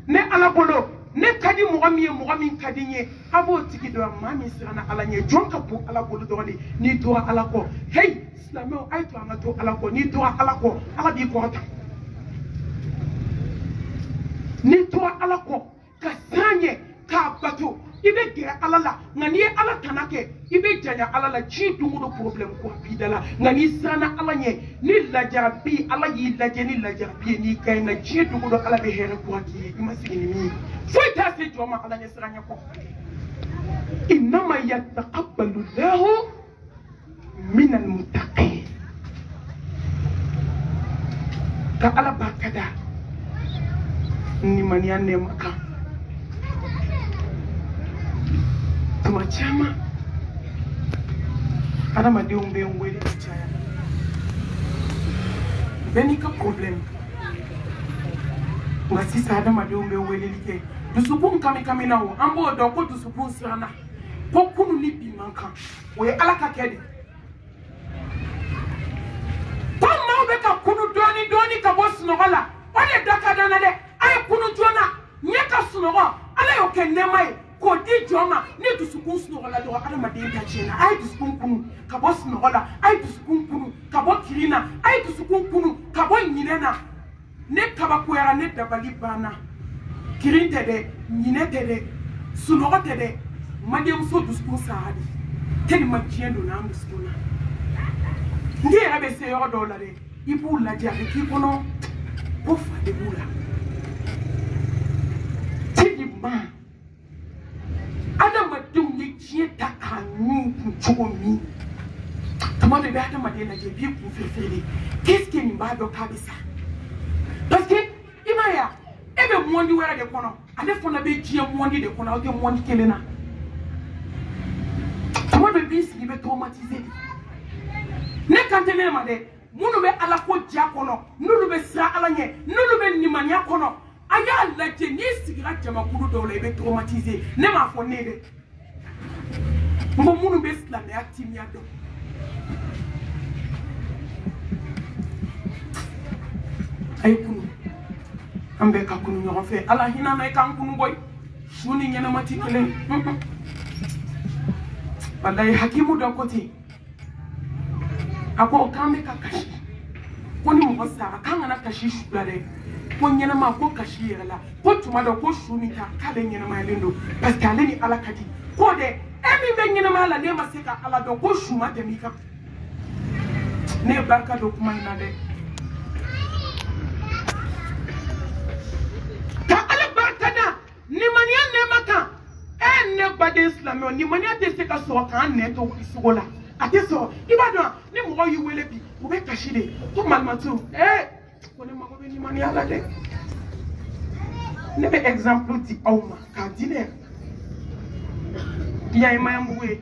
ne alabolo ne kadi mugami kadinye abo tiki do mami sirana alanye jonka bu alabolo do ni to alako hey islamo ay to amato alako ni to alako ala bi ko ta ni to alako ka sanye ka bato ibe gira alala ngani ala tanake ibe janya alala chi dungudo problem ko bidala ngani sana ala nye ni la jarabi ala yi la jeni la jarabi ni kay na chi dungudo ala be here ko ki imasini mi foi ta se joma ala nye sranya ko inma yataqabbalu Allahu min al-muttaqin ka ala bakada ni mani ane maka tuma chama ana made umbe ngwele chaya beni ka problem ngasi sa ada made umbe ngwele like dusupun kami na wo ambo do ko dusupun sirana ko kunu ni bi manka we ala ka kede ko ma be ka kunu doni ka boss no wala ode dakada na de ay kunu jona nyeka sunogo ala yo kenema ko di joma ne dusukun sunogo la do ala made ta chena ay dusukun kunu ka boss no wala ay dusukun kunu ka bo kirina ay dusukun kunu ka bo nyinena ne kaba ko yara ne dabali bana kirinte de nyinete de sunogo te de madem so dusukun saadi teni makiendo na dusukuna ndi abe se yo do la de ibu la jare ki kono ko fa de bula ma adama dum ni kie ta kanu kuchomi tuma de ba adama de na je bi ku fefele qu'est-ce que ni ba do kabisa parce que imaya ebe mondi wera de kono ade fona be kie mondi de kono o de mondi kelena tuma de bi si be traumatisé ne kantene ma de munu be ala ko dia kono nulu be sra ala nye nulu be nimanya kono aya la jeni sigira jama kudu do la be traumatisé ne ma fo ne de mo munu be islam ya timia do ay kunu ambe ka kunu ñoo fe ala hina nay kan kunu boy suni ñena mati kele wallahi hakimu do koti ako kambe ka kashi koni mo sara kan na kashi shugare ko nyana ma ko kashi yela ko tuma do ko shuni ta kale nyana ma lendo parce que ale ni ala kadi ko de emi be nyana ma la ne ma seka ala do ko shuma de mika ne barka do kuma ina de ta ala barka da ni mania ne maka ne bade islam ni mania de seka so kan ne to isugola ate so ibadon ni mo yi wele bi o be kashi de to malmatu kone mago be ni mani ala de ne be exemple di awma ka dine ya ima mbuwe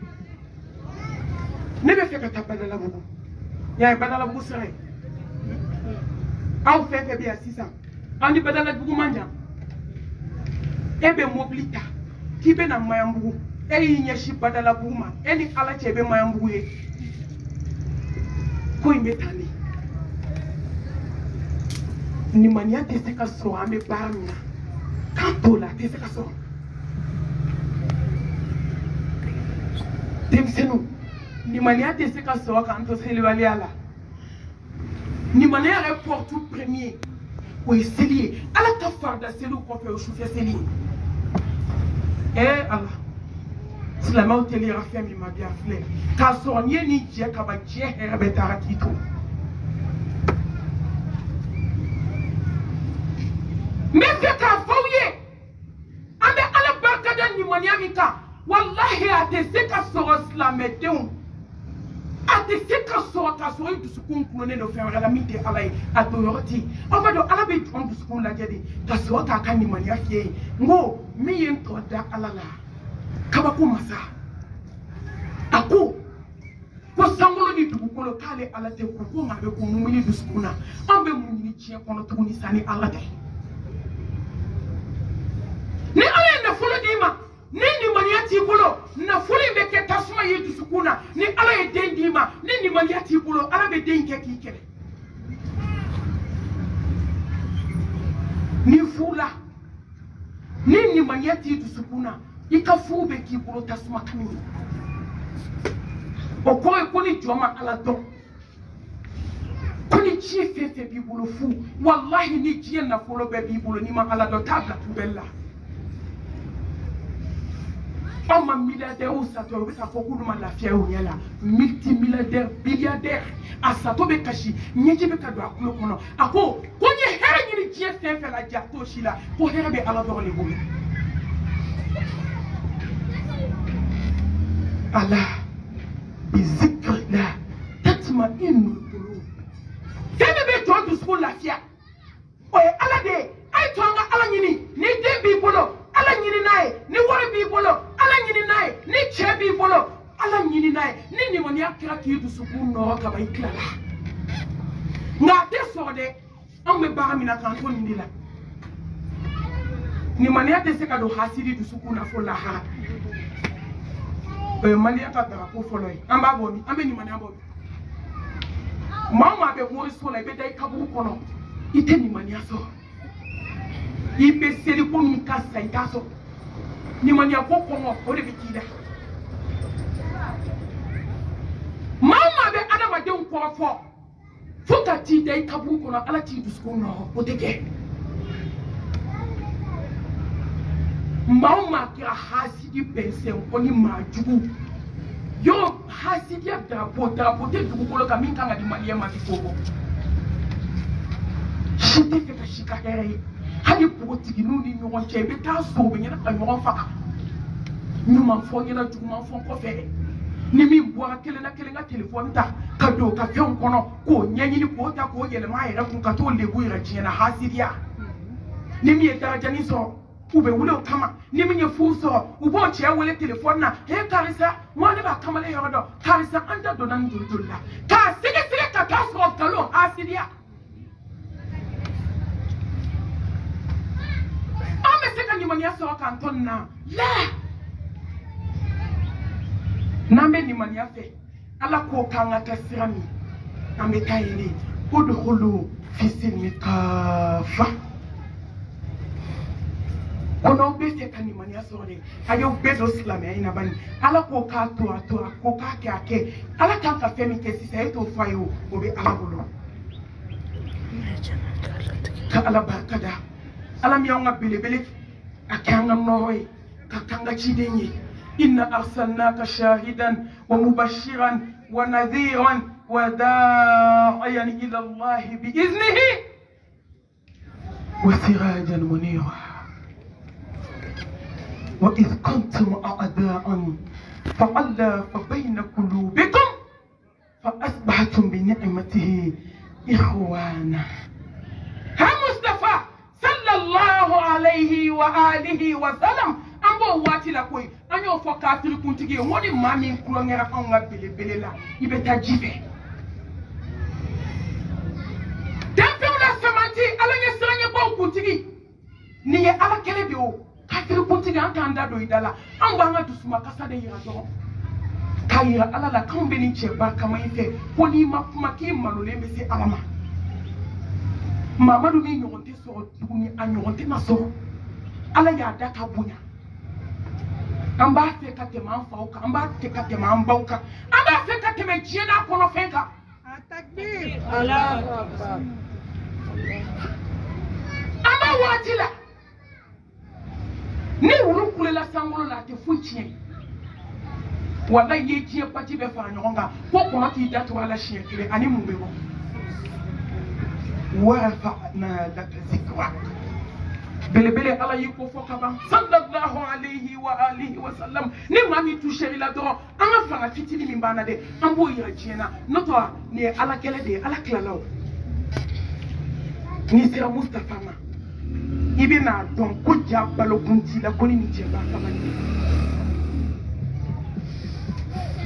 ne be fe ka tabana la bugu ya badala bugu sere aw fe bi asisa andi badala bugu manja ebe mobilita ki be na mayambugu yi nyeshi badala bugu ma eni ala chebe mayambugu ye ko imbe tani ni mania te seka so ame barna kanto la te seka so demsenu ni mania te seka so kanto seli wali ala ni mania report tout premier o seli ala ta farda seli ko fe o choufe seli Allah sila ma hoteli rafia mi ma bia fle ka so ni ni je ka ba je herbe tarakito mefia ka fawye ambe ala barka da ni manyamika wallahi ateseka soro slameteun ateseka soro ka soro dusukun kunone no fe ala mite ala atoroti amado ala be on dusukun la jedi ka soro ka kan ni manyafie ngo mi yen to da ala la kaba ko masa ako ko sangolo di dugukolo kale ala te ko ma be ko mumini dusukuna ambe mumini chie kono tuguni sani ala de ni ala na folo dima ni maniati bolo na folo be ke tasuma yetu sukuna ni ala ye den dima ni maniati bolo ala be den ke kikere ni fula ni maniati yetu sukuna ikafu be ki bolo tasuma kamini ko ni joma ala do koni chief bi bolo fu wallahi ni jien na folo be bi bolo ni ma ala do tabla tubella Ama milliardaire ou sato be ka foku duma lafiya o yala multimilliardaire billiardaire asato be kashi nyeje be ka do akulo kono ako konye here nyini tie fefe la jato shila ko here be ala do le bumi ala bizikr la tatma inul qulub fene be to do school lafiya oye ala de ay to nga ala nyini ni de bi bolo ala nyini nae ni wori bi bolo ala nyini nae ni che bi bolo ala nyini nae ni moni akira ki du suku no ka ba iklala nga te so de on me bara mina kan to ni la ni mani ate se ka do hasidi du suku na fo la ha mali ata dara ko fo loy amba boni ambe ni mani abo mama be mo so la be dai kabu kono ite ni mani aso ibe seri ko mi ka sai taso ni mani akoko mo o de bikida mama be adama de nko fo fuka ti dai kabu ko na ala ti dusko no o teke mama kira hasidi pense ko ni majugu yo hasidi drapo te dugu ko ka min kanga di mali ma ti ko shite fe ka shika here hali politiki nuni ɲɔgɔn cɛ bɛ taa so bɛ ɲɛna ka ɲɔgɔn faga ɲuman fɔ ɲɛna juguman fɔ kɔfɛ ni min bɔra kelen na kelen ka telefɔni ta ka don ka fɛnw kɔnɔ k'o ɲɛɲini k'o ta k'o yɛlɛma a yɛrɛ kun ka t'o lebu yɛrɛ tiɲɛ na hasidiya ni min ye darajani sɔrɔ u bɛ wuli o kama ni min ye furu sɔrɔ u b'o cɛ wele telefɔni na karisa ŋo ne b'a kamalen yɔrɔ dɔn karisa an ta donna nin joli la k'a sɛgɛsɛgɛ ka taa sɔrɔ nkalon hasidiya nimania sɔrɔ k'an to nin na la n'an bɛ nimania fɛ ala k'o k'an ka kɛ sira min an bɛ taa yen de udkhulu fi silmi kaafa ko n'aw bɛ fɛ ka nimania sɔrɔ de a y'aw bɛɛ don silamɛya in na bani ala k'o k'a to a k'o k'a kɛ a kɛ ala kan ka fɛn min kɛ sisan e t'o fɔ a ye o bɛ ala bolo ka ala barika da ala min y'anw ka belebele أكان النوي كان تشيدني إن أرسلناك شاهدا ومبشرا ونذيرا وداعيا إلى الله بإذنه وسراجا منيرا وإذ كنتم أعداء فألف بين قلوبكم فأصبحتم بنعمته إخوانا ها مصطفى صلى الله عليه وآله وسلم ambo wati la koy anyo fo kafiri kuntigi woni mami kulo ngera anga bele la ibeta jibe dempe la semanti ala nye sranye bo kuntigi ni ye ala kele bi o kafiri kuntigi anta anda do idala amba anga dusuma kasa de yira do kayira ala la kambe ni che ba kama ife ko ni makuma ki malole be se alama Mamadou ni ɲɔgɔn tɛ sɔrɔ tuguni a ɲɔgɔn tɛ na sɔrɔ ala y'a da ka bonya an b'a fɛ ka tɛmɛ an faw kan an b'a fɛ ka tɛmɛ an baw kan an b'a fɛ ka tɛmɛ diɲɛ n'a kɔnɔfɛn kan an b'a waati la ni wulu kulela sankolo la a tɛ foyi tiɲɛ walayi i ye diɲɛ bati bɛɛ fara ɲɔgɔn kan ko kɔnɔ t'i da tugu a la siɲɛ kelen ani mun bɛ bɔ ورفعنا لك ذكرك بلبل على يكفو كبا صلى الله عليه وآله وسلم نما مي توشي لا درو انا فانا فيتيني من بانا دي امبو يرجينا نتو ني على كله دي على كلاو ni sera Mustafa ma ibina don ko jabalo kunti la koni ni jeba kama ni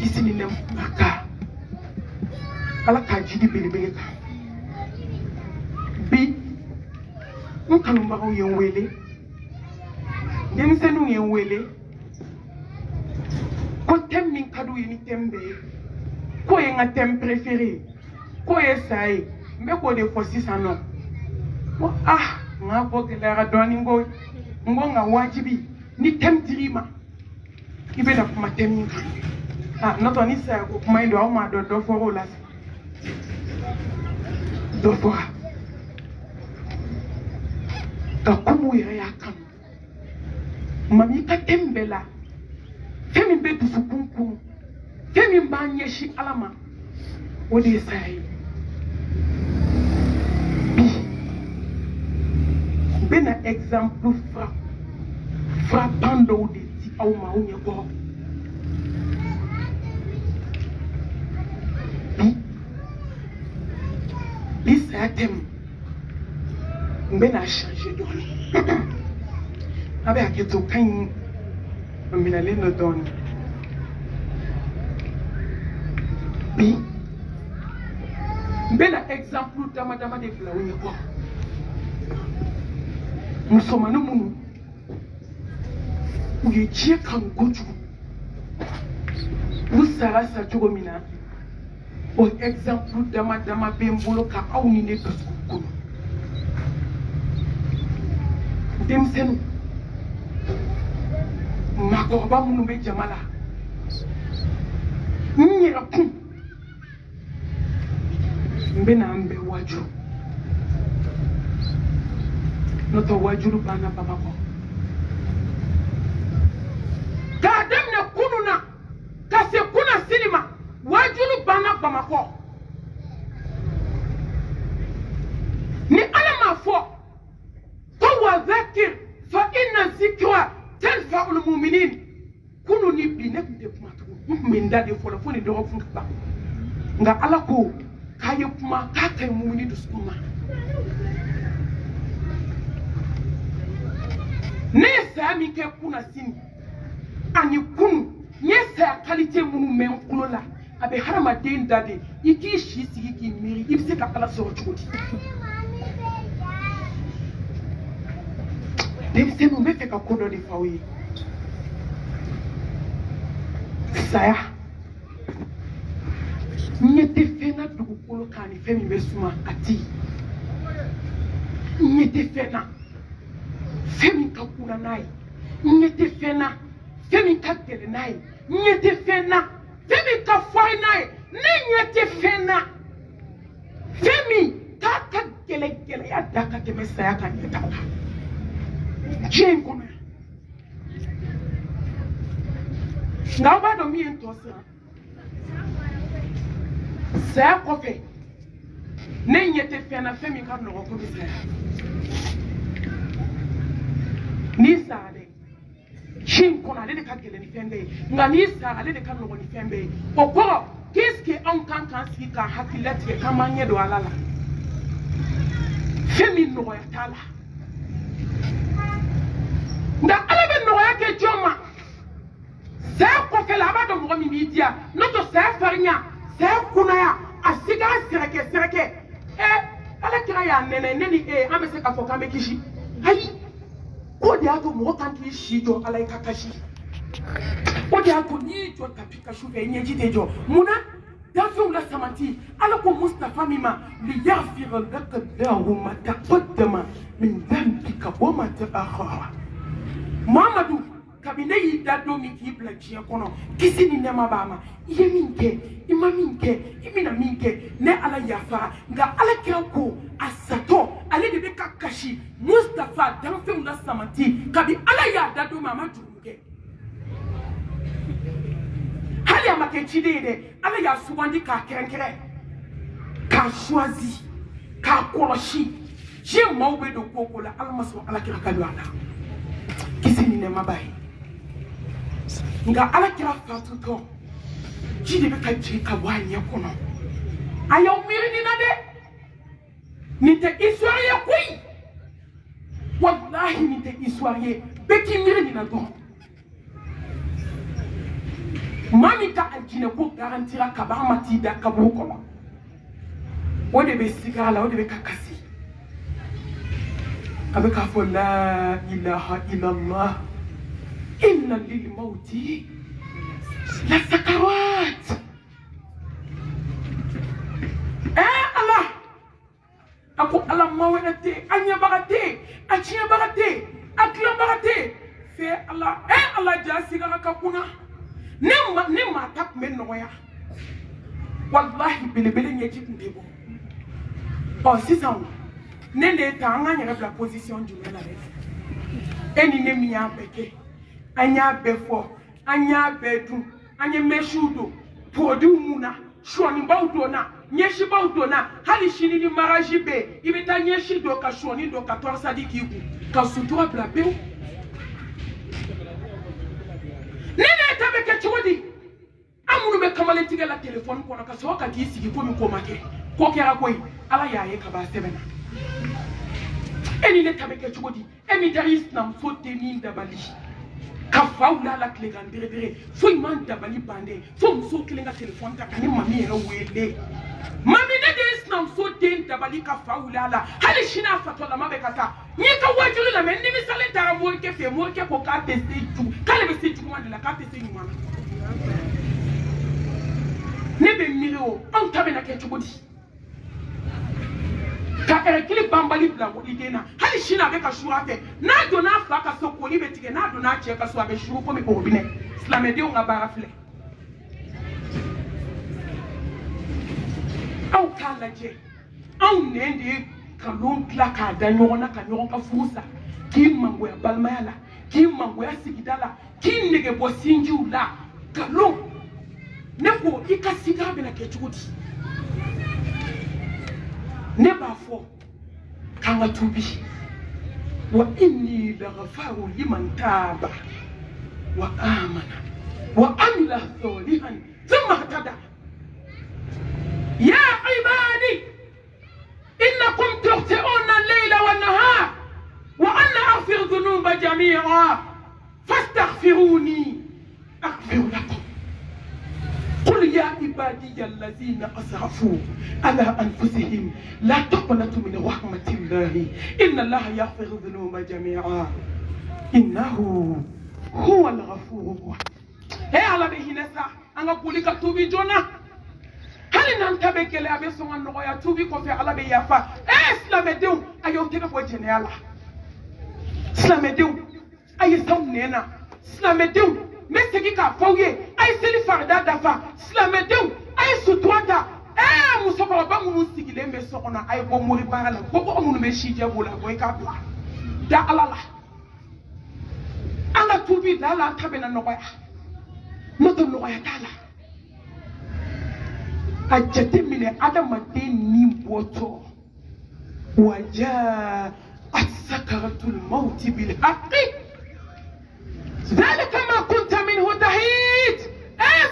isini nem aka ala ka jidi bele ka bi nkanu ba ye wele denmisɛnninw ye wele ko thème min ka d'u ye ni thème bɛɛ ye k'o ye n ka thème préféré k'o ye sa ye n bɛ k'o de fɔ sisan nɔ ko n k'a fɔ gɛlɛyara dɔɔni n ko nka wajibi ni thème dir'i ma i bɛna kuma thème min kan n'o tɛ ni saya ko kuma in don aw m'a dɔn dɔ fɔra o la dɔ fɔra ka kumu yɛrɛ y'a kanu mami ka thème bɛɛ la Femi be dusukunku. Femi mbanye shi alama. Odi sai. Bena exemple frappant de ti au maunye ko. Bi ça thème. Bena changer donne. Abe aketo kan mbina le no donne. Bi bena exemple dama de blaunye ko. Musomani munu uye jie kan goju usara sa jogo mina o exemple dama bembolo ka awni ne basku dem senu magoba munu be jamala nyira kum mbena ambe waju noto wajuru bana babako kadam na kununa kase kuna sinima wajuru bana bamako ni alama fo to wa dhakir fa inna zikra tanfa'u almu'minin kunu ni binek de kumatu min dade fo la fo ni do ko funka nga alako kaye kuma ka kai mu'mini du suma Nessa mi ke kuna sini ani kunu nessa qualité munu men kulola abe harama den dade iki shi sigi ki miri ibse ka kala so chudi dem se no me fe ka kodo di fawi saya nyete fena dugu kolo kani femi besuma ati nyete fena Femi kakuna nai, nyete fena, femi kakele nai, nyete fena, femi kafai nai, nyete fena, femi kakele ya daka keme saya kanyeta la. Jengo me. Ngaba do mi entosa. Saya kofe. Nyete fena, femi kakuna wakubi saya. Ni sare shin kona le ka gele ni fembe nga ni sare le ka no ni fembe okoro qu'est-ce que on kan si ka hakilati ke kamanye do alala femi no ya tala nda ala be no ya ke joma sa ko ke la ba do mo mi media no to sa farnya sa kuna ya asiga sereke ala kira ya nene amese ka foka me kishi ayi Odi ato mo kantu shijo alai kakashi. Odi ato ni jo tapika shuve nyeji dejo. Muna dafu la samanti ala ko Mustafa mima li yaghfir laka Allahu ma taqaddama min dhanbika wa ma ta'akhkhara. Muhammadu kabine yi dado mi ki blachi kono kisi ni nema bama iye minke ima minke imina minke ne ala yafa nga ala kirako asato ale de be kakashi Mustafa danfe la samanti kabi ala ya dado mama jumuke hali ya makechide de ala ya suwandi ka kerenkere ka choisi ka koloshi je mawbe do kokola ala maso ala kiraka do ala kisi ni nema bai nga ala kira fatu to jide be ka jika wanya kono ayo miri ni nade nite histoire kui wallahi nite histoire beki miri ni nado mami ta aljine ko garantira kabamati da kabu kono wode be sigala wode be kakasi abeka fo la ilaha illallah inna lil mauti la sakarat Allah ako Allah mawenate anya bagate achia bagate akla bagate fe Allah Allah jasi ga kakuna nema tap men noya wallahi bilibili nyeji ndebo oh sisan nende tanga nyere la position du mena eni nemi ya beke anya befo anya bedu anya meshudo podu muna shoni baudona nyeshi baudona hali shini ni maraji be ibeta nyeshi do ka shoni do ka torsa dikiku ka sutura blabeu nene tabeke chodi amunu be kamale tige la telephone kono ka so ka disi ko mi ko make ko kera koy ala yaye ka ba sebena eni ne tabeke chodi emi daris nam so teni ndabali ka faula la kle gan bere fo iman dabali bande fo so kle nga telephone ta kani mami era wele mami ne daris nam so teni dabali ka faula la hali shina fatola mabe kata ni ka wajulu la men ni misale tara mo ke fe mo ke ko ka teste tu kale be se tu mo de la ka teste ni mama nebe miro on tabena ke chubudi ka erekili bambali bla idena hali shina be ka shurate na dona fa ka sokoli betige na dona che ka so abe shuru ko mi ko bine islamede on abara fle au kala je au nende kalon kla ka da nyona ka nyon ka fusa ki mango ya balmayala ki mango ya sigidala ki nege bosinju la kalon nebo ikasiga bena ke chudi neba fo kanga tubi wa inni laghfaru liman taba wa amana wa amila salihan thumma ihtada ya ibadi innakum tukhti'una al-layla wan-nahar wa ana aghfiru dhunuba jami'a fastaghfiruni aghfir lakum قل يا عبادي الذين أسرفوا على أنفسهم لا تقنطوا من رحمة الله إن الله يغفر الذنوب جميعا إنه هو الغفور الرحيم هي على بهنسا أنا بقولك توبي جونا هل ننتبه كلا بسون النغاية توبي كوفي على بيافا إسلام ديو أيو تيجي بوجهنا يلا إسلام ديو أي سونينا إسلام ديو meseki ka fawye ay seli farda dafa slamedew ay sutwata musokolo ba munu sigile mbe sokona ay bo muri barala ko munu be shije bola boy ka bla da alala anga tubi dala tabena noya noto noya dala ajate mine adama den ni boto waja asakaratul maut bil haqqi ذلك ما كنت منه تحيد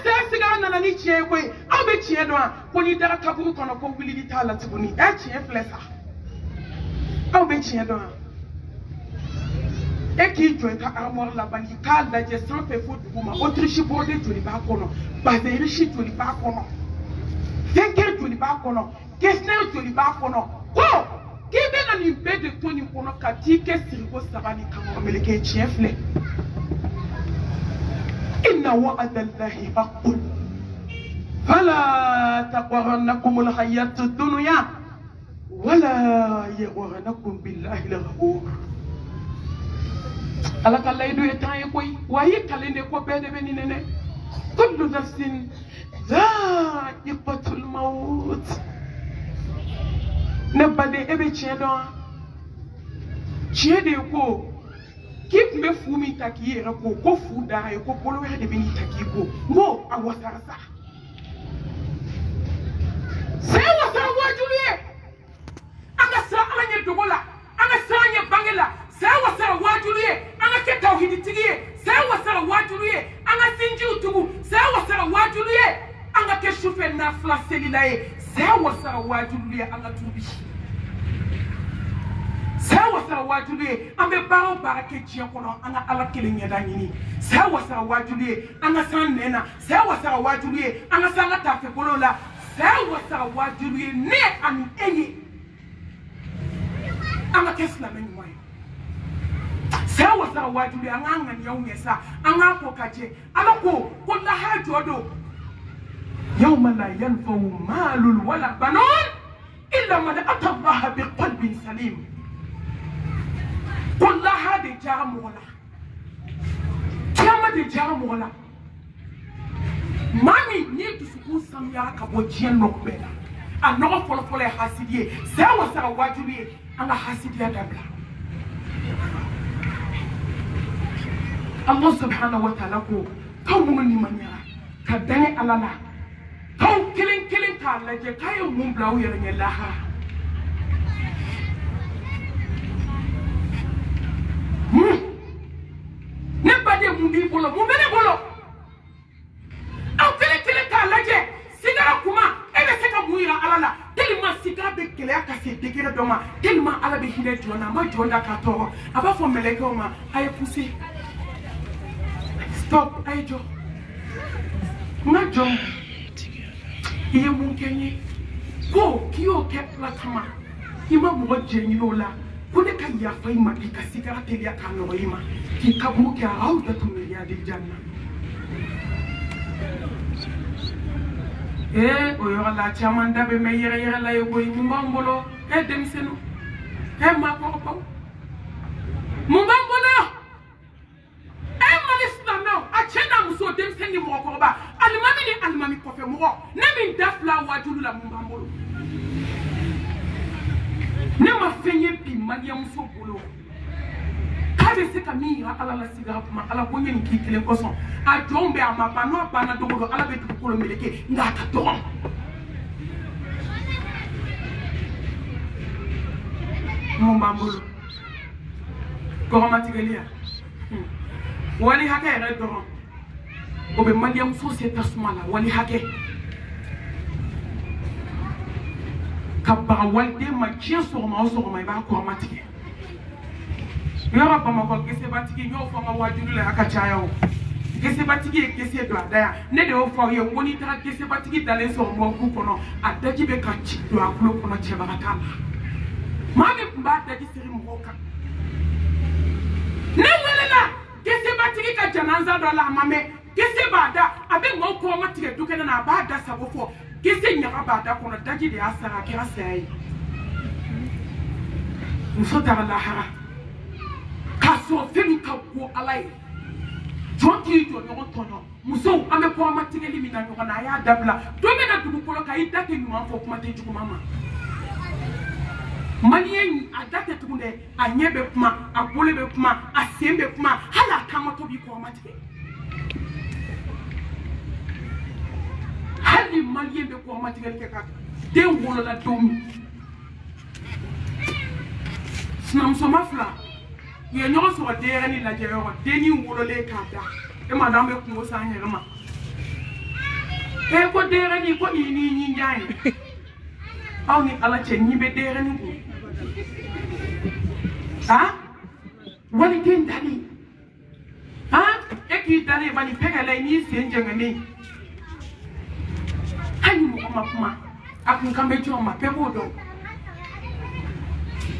سيسيغا انا نيتشي كوي او بيتشي دوا كوني دارا كابو كونو كو ولي دي تالا تبوني اتشي فلسا او بيتشي دوا eki joy ka armor la bani ka la je sans fait faute buma autriche bode joli ba kono bazeri shi joli ba kono fenker joli ba kono kesner joli ba kono ko kibe na ni bede toni kono katike sirgo sabani kamo meleke chefle إن وعد الله حق فلا تغرنكم الحياة الدنيا ولا يغرنكم بالله الغرور على كلا يدو يتاي كوي وهي كلني كو بيد بنينه كل نفس ذائقة الموت نبدي ابي تشيدو كو kip me fumi taki era ko fuda e ko polo de beni taki ko mo awasarasa se wasa wajulie anga sa anya dogola anga sa anya bangela se wasa wajulie anga ke tauhid tigie se wasa wajulie anga sinji utugu se wasa wajulie anga ke shufe na flaselilae se wasa wajulie anga tubi Sawa wajuli ambe baro barake jiya kono anga ala kele nyada nyini sawa wajuli anga san nena sawa wajuli anga sanga tafe kolola sawa wajuli ne an enyi anga kesla menyi moyo sawa wajuli anga ngani yaungesa anga ko kaje ala ko la hajodo yawma la yanfa'u malul wala banun illa man ata Allah biqalbin salim والله هذه جامولا كما دي جامولا مامي نيتو سكون ساميا كابو جين نوبلا انو فولو فولو حاسديه سوا واجبي انا حاسديه دبلا الله سبحانه وتعالى kaw mo ni manya ka dane alala kaw kelen ka la je kayo mum blaw yere ne laha ne bade mum bi bolo mum bene bolo aw kelen ka la je sigara kuma ebe seka muira alala tellement sigara be kele aka se degere doma tellement ala be hile jona ma jonda ka to aba fo meleke o ma ay poussé stop ay jo ma jo iye mun kenye ko kiyo ke platama ima mo jenyi lola kone ka ya fa ima ka sigara tele aka no ima ki kabu ke auda to miliya de janna oyo la chamanda be me yere la yo boy mbambolo dem senu ma ko ko mbambolo malistana a chena muso dem senu mo ko ba almami ko fe mo na min dafla wajulu la mbambolo ne ma fenye bi mariam so bolo kabe se kamira ala la siga ma ala bonye ni kikile ko son a jombe amapa no bana dogo ala be ko lo meleke ngata to mo mbambolo ko matigelia wali hake re do o be mariam société smala wali hake kabba walde ma cieso ma so ma ba ko matige yora bama ko gese batigi nyo fo ma wajulu le akachayo gese batigi gese do adaya ne de o fo ye woni ta gese batigi dalen so mo ku kono adaji be ka ci do akulo kono che baraka mami mba daji siri mo ka ne welela gese batigi ka jananza do la mame gese bada abe mo ko matige dukena na bada sabofo gese nyaka bada kono daji de asara kira sai musota la hara kaso femi ka ko alai jonki to no tono muso ame ko amatigeli mina no na ya dabla to me na dubu ko ka ida ke nyuma fo kuma te juku mama manien adate tunde anyebe kuma akole be kuma asembe kuma hala kama to bi ko amatige hali manien be ko amatigeli ke ka de wolo la domi snam so mafla ye nyo so de ni la je yo de ni wolo le kada e ma dambe ko sa nyere ma e ko de ni ko ni nyai aw ni ala che ni be de ni ko ha wani tin dali ha e ki dali bani pegale ni senje ngani hani mo kuma akun kambe choma pebo do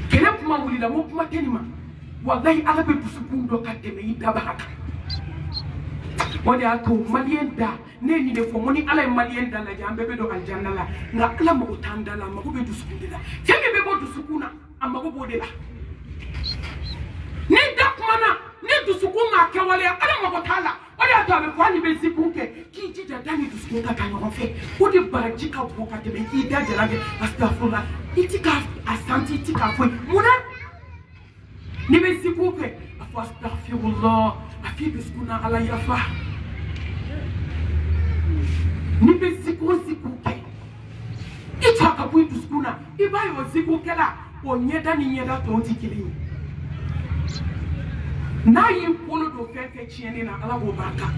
kele kuma wuli la mo kuma kenima wallahi ala be busukundo kademe ida baraka wodi ato malien da ne ni de fo moni ala malien da la jambe be do aljanna la nga ala mo tanda la ma ko be dusukunde la femme be bo dusukuna amma ko bode la ne da kuma na ne dusukuma ke wale ala mo ko tala wodi ato be ko ni be sikunke ki ji da dani dusukunga ka no fe wodi baraji ka bo kademe ida jala be astaghfirullah itika asanti itika fo muna ni be sikunke astaghfirullah afi biskuna ala yafa ni be sikunke itaka bu biskuna ibayo sikunke la onyeda ni nyeda to tikili na yi polo do fefe chiene na ala go baka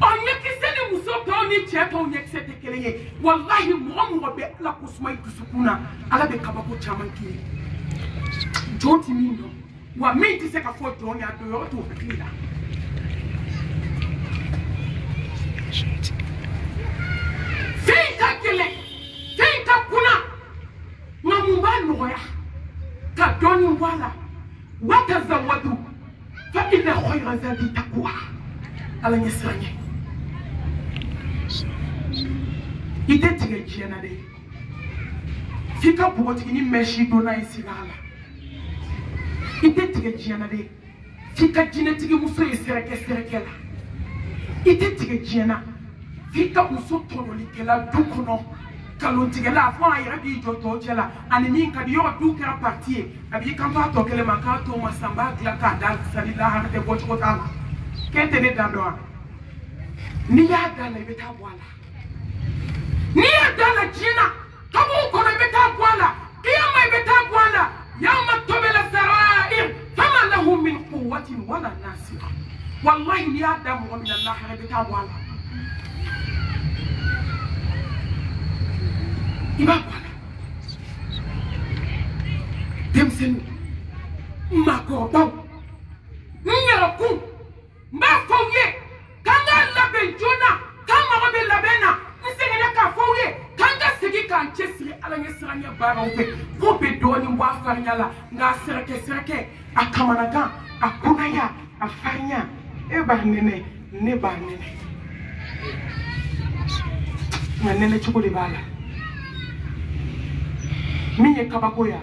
onye kisene musoto ni cheto onye kisete keleye wallahi mo be ala kusmai biskuna ala be kabako chamanki Don't mean no. What made this a for Johnny at the auto of the cleaner? Think a killer, think a kuna, Mamumanoya, Kadoni Walla. What does the wadu? What is the Hoyas and the Takua? Alan Yasani. He did to get Gianade. Think up what in Meshi Dona Sigala. Ite tige jiana de fika jina tige muso yeserekela ite tige jiana fika muso tono likela dukuno kalon tigela fo ayira bi joto jela ani min kadi yo du kera partie abi kan fa to kele maka to masamba kla ka dal salila ha de bocho kota kete ne dando ni ya dala beta bwala ni ya dala jina tabu ko na beta bwala kiyama beta bwala yawma tubila sarair fama lahu min quwwatin wala nasir wallahi ni ya damu min allah beta bwala ibabala demsen makobaw nyaraku mba fawye kanga labe jona kama wabe labena nsengena ka fawye kanga sigi kan chesiri ala ngesiranya bara upe kobe doni wa farnyala nga sereke akamanaga akunaya afarnya ebanene ne banene manene chukuli bala minye kabakoya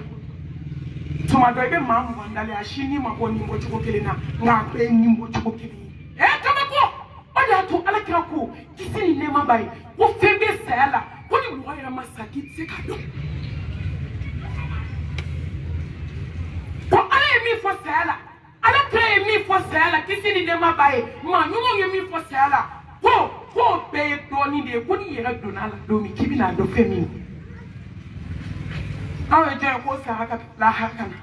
tuma do be mamu wandale ashini maboni mbochuko kelena nga be nyimbo chuko kelena kabako oda to alakira ko kisini ne mabai ko febe sala ko ni moya masaki tsekado ko ale mi fo sala alakira mi fo sala kisini ne mabai ma nyumo mi fo sala ko be do ni de ko ni yera donala do mi kibina do femini awe je ko sa haka la haka na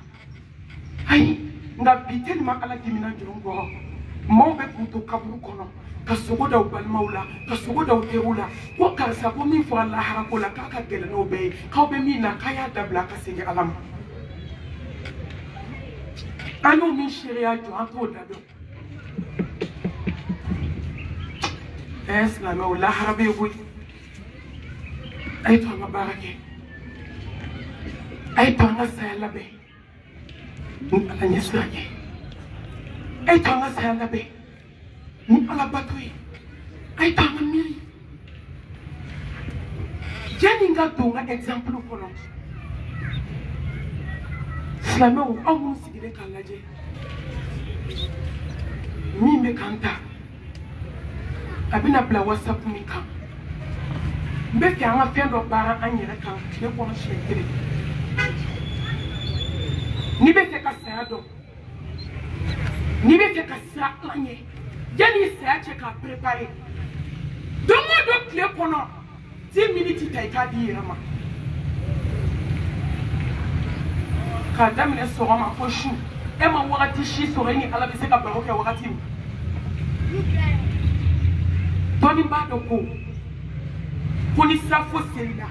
ai nga bitel ma ala dimina jongo mo be kuto kaburu kono ka sogo da ubal maula ka sogo da uterula ko ka sa ko min fo Allah ha ko la ka gele no be ka be min na kaya dabla ka sege alam anu min sharia jo anto da do اسلام ولا حربي يقول ايتها مباركه ايتها سهله به على نساجي ايتها سهله به على بطوي ايتها ميري جانينغا دونغا اكزامبل كونو سلامو او مسيدي كالاجي ميمي كانتا abina bla WhatsApp mi kan mbe fi an afia do bara anyere kan ne ko no shekere ni be fe ka sa do ni be fe ka sa anye jeni sa che ka préparer do mo do clé kono 10 minutes tay ka di rama ka damne so ma fo shu e ma wakati shi so ni ala be se ka baro ke wakati Tony Badoko, police for Selina,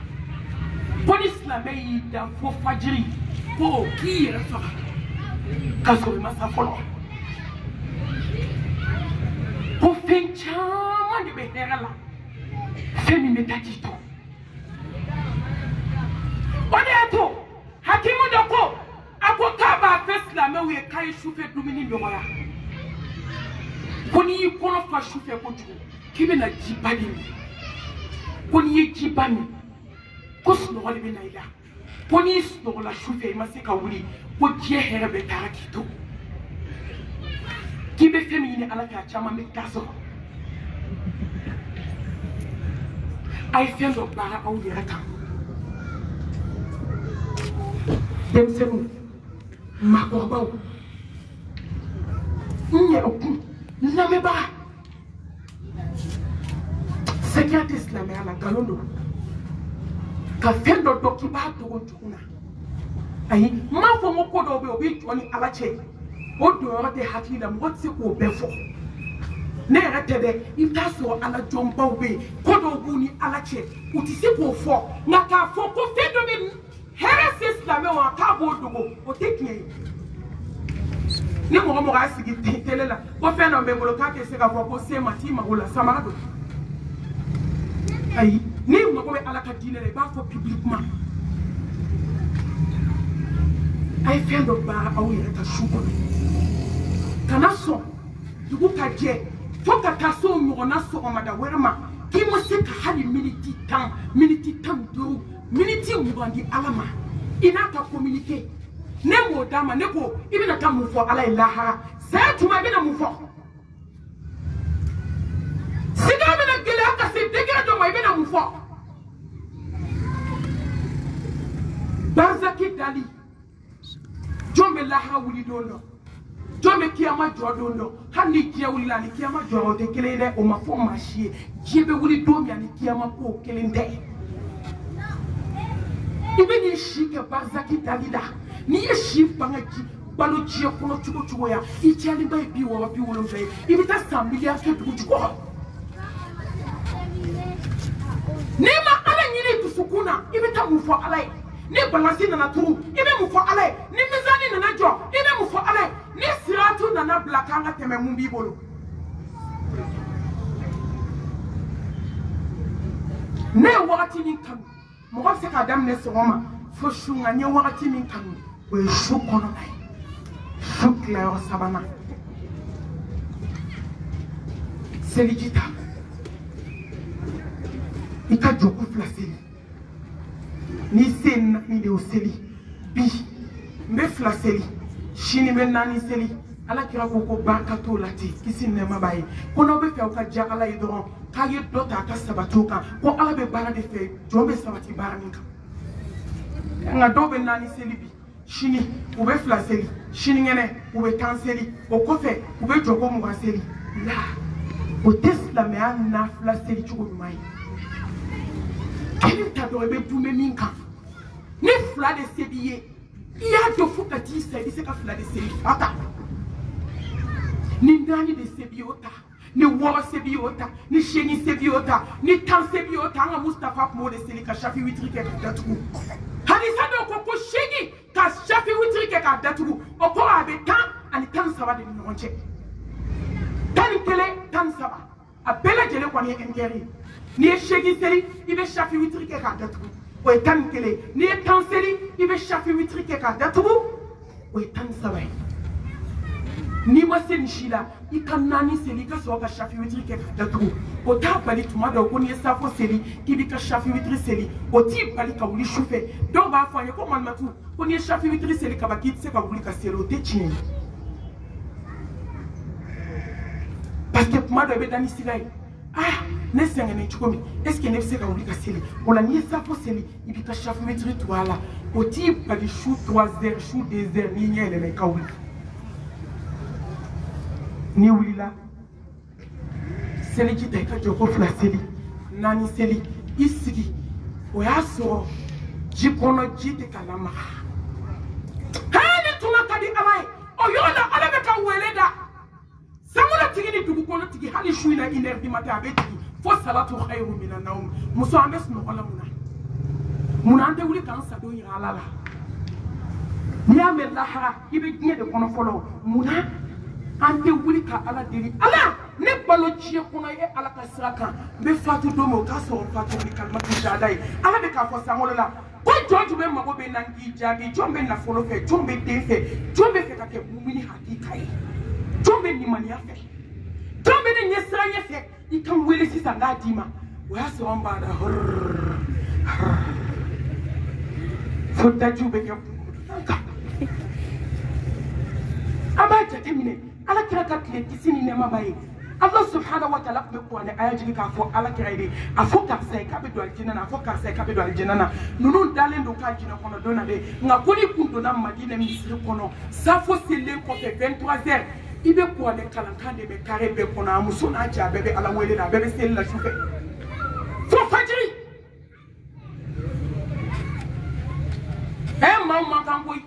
police la meida for Fajri, for Kira, Castle Massafolo. Pour Finchama de Beherala, Femi Metagito. Odeato, Hakimu Doko, Akokaba first la me we carry Shufe Dumini Loya. Pony kono fa Shufe Kotu. Kibe na jibani koni ye jibani ko sno le bena ila koni sno la shufe masika wuri ko je herbe tarakito kibe femini ala ka chama me kaso ay fendo bara aw yerata dem senu makobaw nye oku na me ba Security Islam ala galondo ka fendo dokiba to gotuna ai ma fo mo ko do be obi toni ala che o do rote hakila mo tsi ko be fo ne ratebe ita so ala jomba we ko do buni ala che uti si ko fo na ka fo ko fendo be heres Islam wa ka bo dogo o teknie ni mo ga sigi telela ko fendo be mo ka ke se ka fo ko se matima wala samado Aïe, ni ma ko ala ka dine le ba fo publiquement ay fendo ba aw yere ta shuko kana so dugu ka je fo ka so mo na so o mada werma ki mo se ka hali minute tam do minute mo bandi alama ina ka communiquer ne mo dama ne ko ibina ta mo fo ala ilaha sa tuma ibina mo fo siga bena gele aka se degera do mai bena mufo barzaki dali jombe lahara wuli dondo jombe kiyama jodondo handi kiya wuli la ni kiyama jorote kelele o ma fo machie jebe wuli domi ani kiyama ko kelende ibe ni shike barzaki dali da ni ye shi bangaji balo jiye kono chuko chuko ya ichali bai bi wa bi wolo bai ibe ta sambilia ke chuko nema ala nyini tusukuna ibe ta mufo alai ni balansi nana turu ibe mufo alai ni mizani nana jo ibe mufo alai ni siratu nana blakanga teme mumbi bolo ne wakati ni kanu mo se ka dam ne soma fo shunga nye wakati ni kanu we shukono nai shukla yo sabana selijita ika joku flaseli ni sen ni de oseli bi mbe flaseli shini be nani seli ala kira ko barka to lati kisi ne mabayi kono be fe o ka jagala idron kage dota ka sabatoka ko ala be bara de fe jombe sabati bara ninka nga do be nani seli bi shini o be flaseli shini ngene o be tanseli o ko fe o be jogo mu seli la o tesla me an na flaseli chugo mai kini tado ebe pume minka ni fla de sebiye iya do fuka ti sebi se ka fla de sebi ata ni ndani de sebi ota ni wora sebi ota ni sheni sebi ota ni tan sebi ota nga Mustafa mo de seli ka shafi witri ke datu hadisa do ko sheni ka shafi witri ke ka datu o ko abe tan ani tan saba de no nche tan kele tan saba abela jele ko ni engeri ni shegi seli ibe shafi witri ke ka datu o tan kele ni tan seli ibe shafi witri ke ka datu o tan saba ni masen shila ikanani seli ka so ka shafi witri ke ka datu o ta bali tuma do ko ni safo seli ki ka shafi witri seli o ti bali ka wuli shufe do ba fanye ko man matu ko ni shafi witri seli ka ba ki se ka wuli ka selo te chini parce que tuma do be dani sigai ah ne sengene chukomi est-ce que ne se ka wuli ka seli o la ni safo seli ibi ka shafi witri toala o ti bali shu 3 heures shu 2 heures ni nyele me ka wuli ni wila seli kita ka joko fla seli nani seli isigi o ya so jikono jite kalama hani tuma kadi alai o yona ala be ka weleda samula tigini dugu kono tigi hali shuina iner di mata be tigi fo salatu khairu minan nawm muso ames no wala muna ante wuli kan sa do yira alala ni amela ha ibe nyede kono folo muna ante wuli ka ala deli ala ne balo ciye kono e ala ka siraka be fatu domo ka so fatu ni kalmatu jadai ala be ka fo sangolo la ko jonju be mago be nangi jabi jombe na folo fe jombe de fe jombe fe ka ke mumini hakika yi jombe ni mani afe jombe ne nyesra nyefe ikan wele sisa ngadima wa so amba da fo tajube ke abaja temine ala kira ka kile kisini ne mabaye Allah subhanahu wa ta'ala be ko ne ayaji ka fo ala kira ide afo ka sai ka be do aljinna afo ka sai ka be do aljinna nunu dalen do ka jina kono dona de nga koni kundo na madina misri kono safo sele ko fe 23h ibe ko ne kalankande be kare be kono amuso na ja be ala wele na be sele la shufe fo fajiri mama kangoy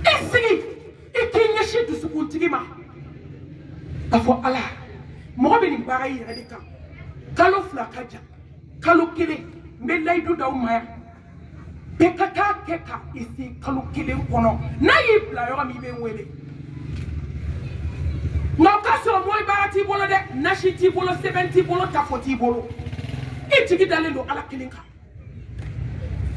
esigi ikinya shitu sukuntigima afo ala mo be ni baray radika kalo fla kaja kalo kile me laydu daw maya be kaka keka isi kalo kile kono na yibla yo mi be wele no kaso moy barati bolo de nashiti bolo 70 bolo ta 40 bolo itigi dalendo ala kilinka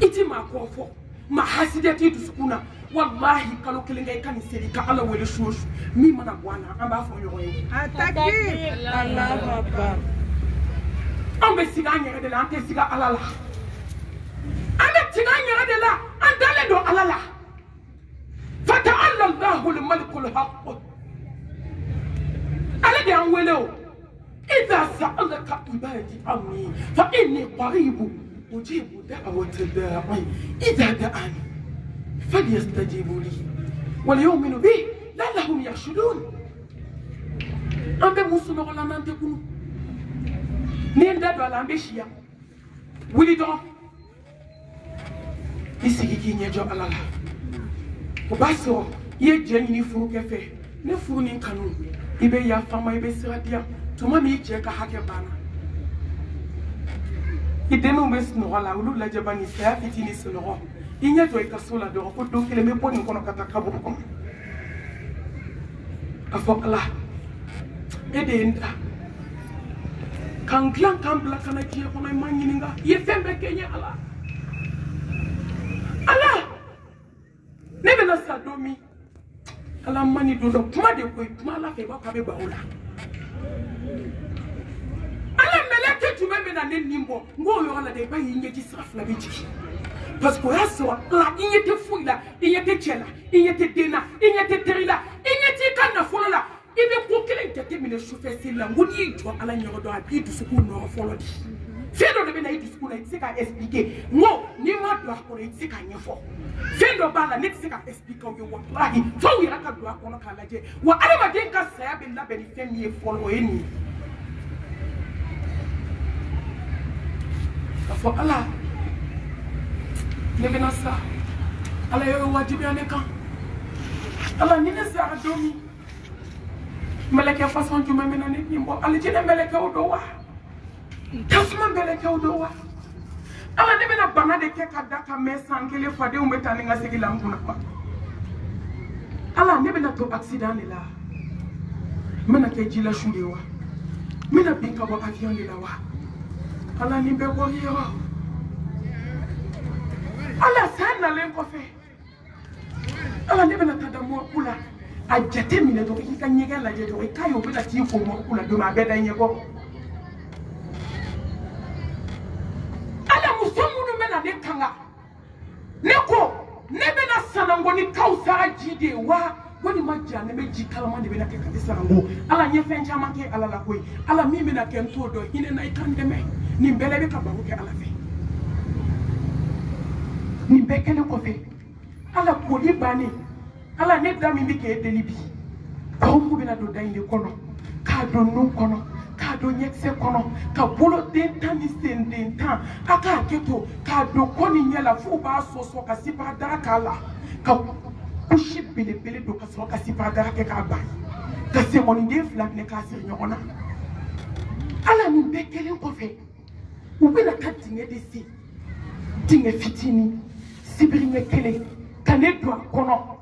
iti ma ko fo ma hasidati dusukuna wallahi kalo kilinga kan seri ka ala wele shoshu mi mana bwana amba fo yo yi atakbir Allahu akbar ambe siga nyere de la ante siga alala ambe siga nyere de la andale do alala fata'alla Allahu al-malikul haqq ala de an wele o idha sa'alaka ibadi anni fa inni qarib أجيب دعوة الداعي إذا دعاني فليستجيبوا لي وليؤمنوا به لعلهم يرشدون أمبي موسو نغلا نانتكونو نيندا دو على مبشيا ولي دون isigi ki nyejo alala obaso ye jeni furu kefe ne furu ni kanu ibe ya fama ibe siradia tuma mi je ka hake bana idenu mes no wala ulu la jabani sa fitini solo inya to ikasola do ko do kele me poni kono kata kabu ko afo ala ede nda kan klan kan bla kana ki ko may manyininga ye fembe kenya ala Allah nebe na sadomi ala mani do kuma de ko kuma la fe ba ka be ba ola ala meleke tu mebe na nimbo ngo yo ala de ba yinye ti safla be jiki parce que ya so la inye te fuila inye te chela inye te dena inye te terila inye ti kana folola ibe ko kele tete mine chauffeur sila ngoni jo ala nyodo do abi du suku no folodi Fendo de bena discours là, c'est expliquer. Moi, ni moi doit connaître c'est qu'un effort. Fendo bala net c'est qu'à expliquer au wallahi. Faut y raka doit connaître la je. Wa ala ma den ka saya be la benefit mi follow eni. Afo ala. Ne bena sa. Ala yo wajibi aneka. Ala ni ne sa domi. Meleke façon tu m'amènes net ni mo. Ala jene meleke o do wa. Tasuma beleke odowa ala de bena bana de ke kadaka me sankele fade o metani nga segi lamkuna kwa ala ne bena to accident la mena ke jila shudewa mena binka bo avion de la wa ala ni be ko yo ala sana len ko fe ala ne bena tada mo kula a jate mine to ki ka nyega la je to kayo bela ti ko mo kula do ma beda nyego Neko nebe na sanango ni kausa jide wa wani majja ne meji kalama ne bena ke kadi sanango ala nye fencha manke ala la koy ala mimi na ken to do hine na ikande me ni mbele be ka ba ko ke ala fe ni bekele ko fe ala ko li bani ala ne dami mi ke delibi ko mu bena do dayinde kono ka do no kono ka do nyekse kono ka bolo den tan ni den tan aka keto ka do koni nyela fu ba so ka sipa dara kala ka kushi bele do ka so ka sipa dara ke ka ba ka se moni de flag ne ka sir nyona ala ni bekele ko fe u bena ka tinge de si tinge fitini sibiri ne kele kane do kono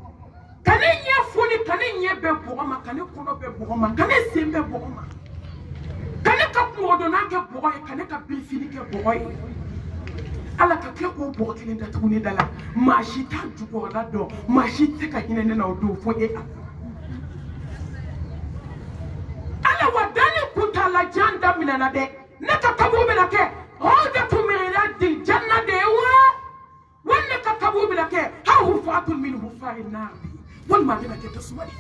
kane nya foni kane nya be bogoma kane kono be bogoma kane sembe bogoma kane ka kuodo na ke boy kane ka bilfini ke boy ala ka ke ko boy kile da tuni dala mashi ta jugo la do mashi te ka hinene na do fo e ala wadani kutala janda minana de ne ka kabu bela ke hoda tumira di janna de wa wanne ka kabu bela ke ha hufatul min hufarin nar wal ma bela ke tasmani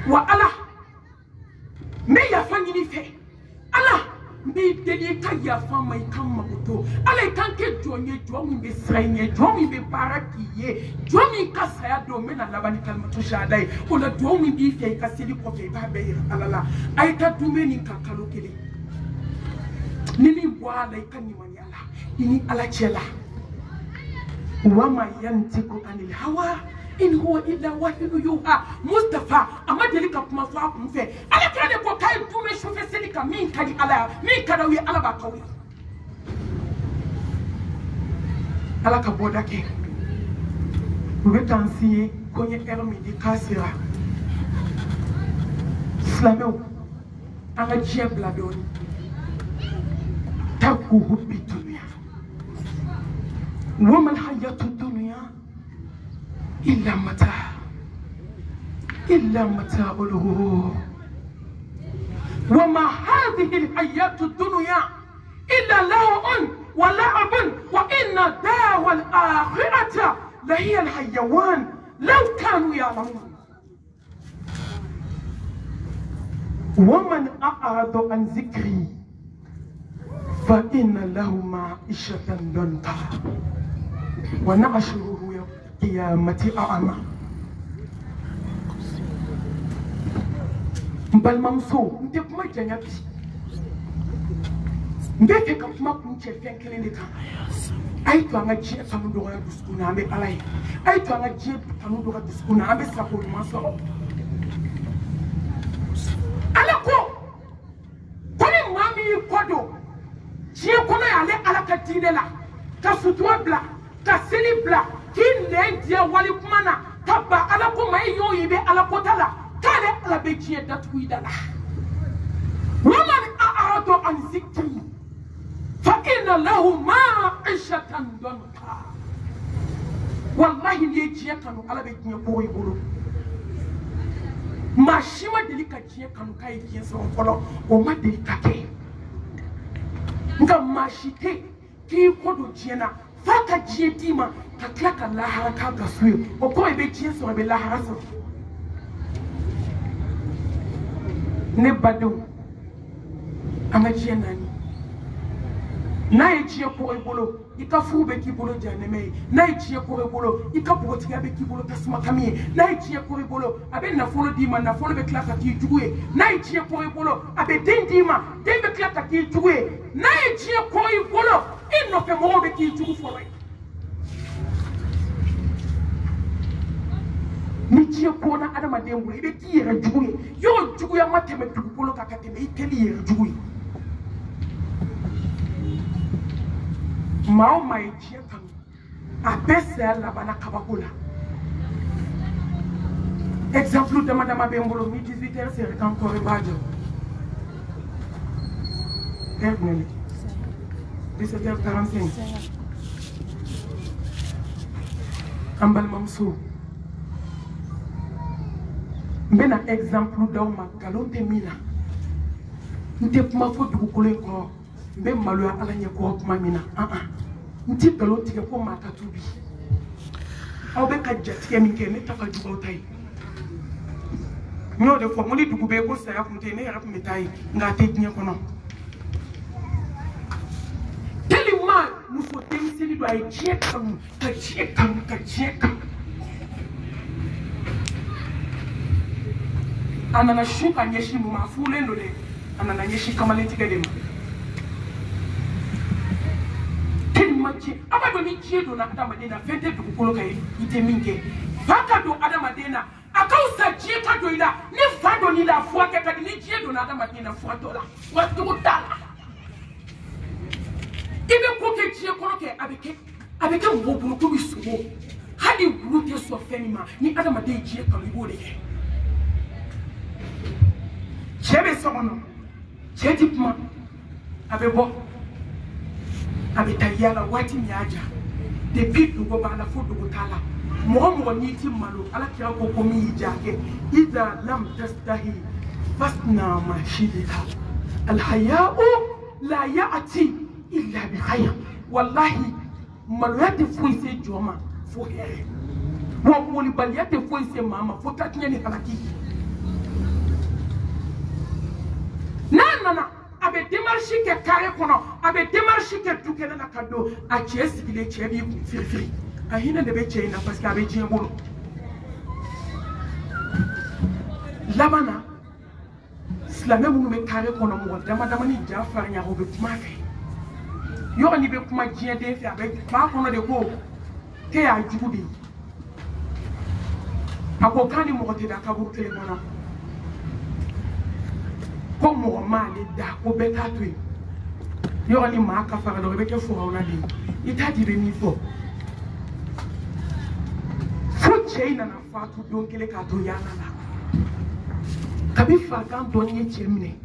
wa ala me ya fa nyini fe ala me deli ka ya fa mai kan mabuto ala kan ke jonye jomi be srenye jomi be barakiye jomi ka saya do me na labani kalmatu shadai ola jomi bi fe ka sili ko fe ba be ala ay ta dume ni ka kalo kele nini wala kan ni mani ala ini ala chela wa ma yantiku anil hawa in huwa illa wahyu yuha Mustafa amadeli ka kuma fa kun fe ala kade ko kay dume shofe selika min kadi ala min kada wi ala ba kawi ala ka boda ke ube tansi konye ermi di kasira slameu ala jebla don taku hubbi dunya wa mal hayatu dunya إلا متاع الغرور وما هذه الحياة الدنيا إلا لهو ولعب وإن دار الآخرة لهي الحيوان لو كانوا يعلمون ومن أعرض عن ذكري فإن له معيشة ضنكا ونحشره يوم القيامة أعمى. Mbalmamso, nde kuma janya bi. Nde fe ka kuma kun che fe kele ne kan. Ai to anga je kanu do ga duskuna ambe alai. Ai to anga je kanu do ga duskuna ambe sako maso. Ala ko. Kone mami kodo. Je kono ale ala ka dine la. Ka sutuwa bla, ka seli bla, ki ne dia wali kuma na. Ka ba ala ko mai yo yibe ala ko tala. Kale ala be je datu idala. Waman a'radu an zikri. فإن له معيشة ضنكا والله يجي كانوا على بيتنا بوي بولو ما شيما دليكا جي كانوا كاي جي سون فلو وما دليكا كي نغا ما شيتي كي كودو جينا فاكا جي ديما كاكلاكا لا حركا غسوي وكو يبي جي سون بي لا حرسو نبادو اما جي ناني na ejiye ko ebolo ikafu be kibolo janeme na ejiye ko ebolo ikabu tiga be kibolo tasma kamiye na ejiye ko ebolo abe na folo dima na folo be klaka ki juwe na ejiye ko ebolo abe dendima dembe klaka ki juwe na ejiye ko ebolo inno fe mo be ki juwe folo mi jiye ko na adama dembu be ki yera juwe yo juwe ya mateme dugolo kakateme iteli yera juwe Mao mai chia kanu apesa la bana kabakula exemple de madame Bembolo mi 18h c'est encore bajo terminé 17h45 ambal mamsou mbena exemple daw magalonte mina nte kuma fo dugukolo ko mbe malu ala nye ko kuma mina nti pelo tike ko mata tubi aw be ka jatike mi ke ne taka jugo tay no de ko mo li dugu be ko sa ya kunte ne ya ko metai nga te nye ko no telima muso temseli do ay chekam ka chekam anana shuka nyeshi mu mafule ndo de anana nyeshi kama letike de abado ni chiedo na adama dena fete dukolo kai iteminge faka do adama dena akausa chieta do ila ni fado ni la fuake kadi ni chiedo na adama dena fuatola watu kutala ibe koke chie koloke abeke mbobulu ko bisugo hadi brute so fenima ni adama de chie kan ibode chebe sono cheti puma abebo abitayala wati miaja depuis dugo bala fo dugo tala mo ni timalo ala kira ko komi jake idha lam tastahi fasna ma shidika al haya'u la ya'ti illa bi khayr wallahi malwati fuise joma fo here wo moli baliyate fuise mama fo tatnya ni halaki nana abe démarche ke carré kono abe démarche ke tukena na kado a chesi bile chebi ku firifiri a hina de be cheina parce que abe jembolo labana islamé mu me carré kono mo dama ni jafar nya ho be kuma fe yo ni be kuma jien de fe abe ba kono de ko ke ya jugubi ako kani mo te da kabu tele kono como mali da ko betato yo ni ma ka fara do be ke fo ona di itaji be ni fo cheina na fatu don kile ka to yana la kabi fa kan don ye chemne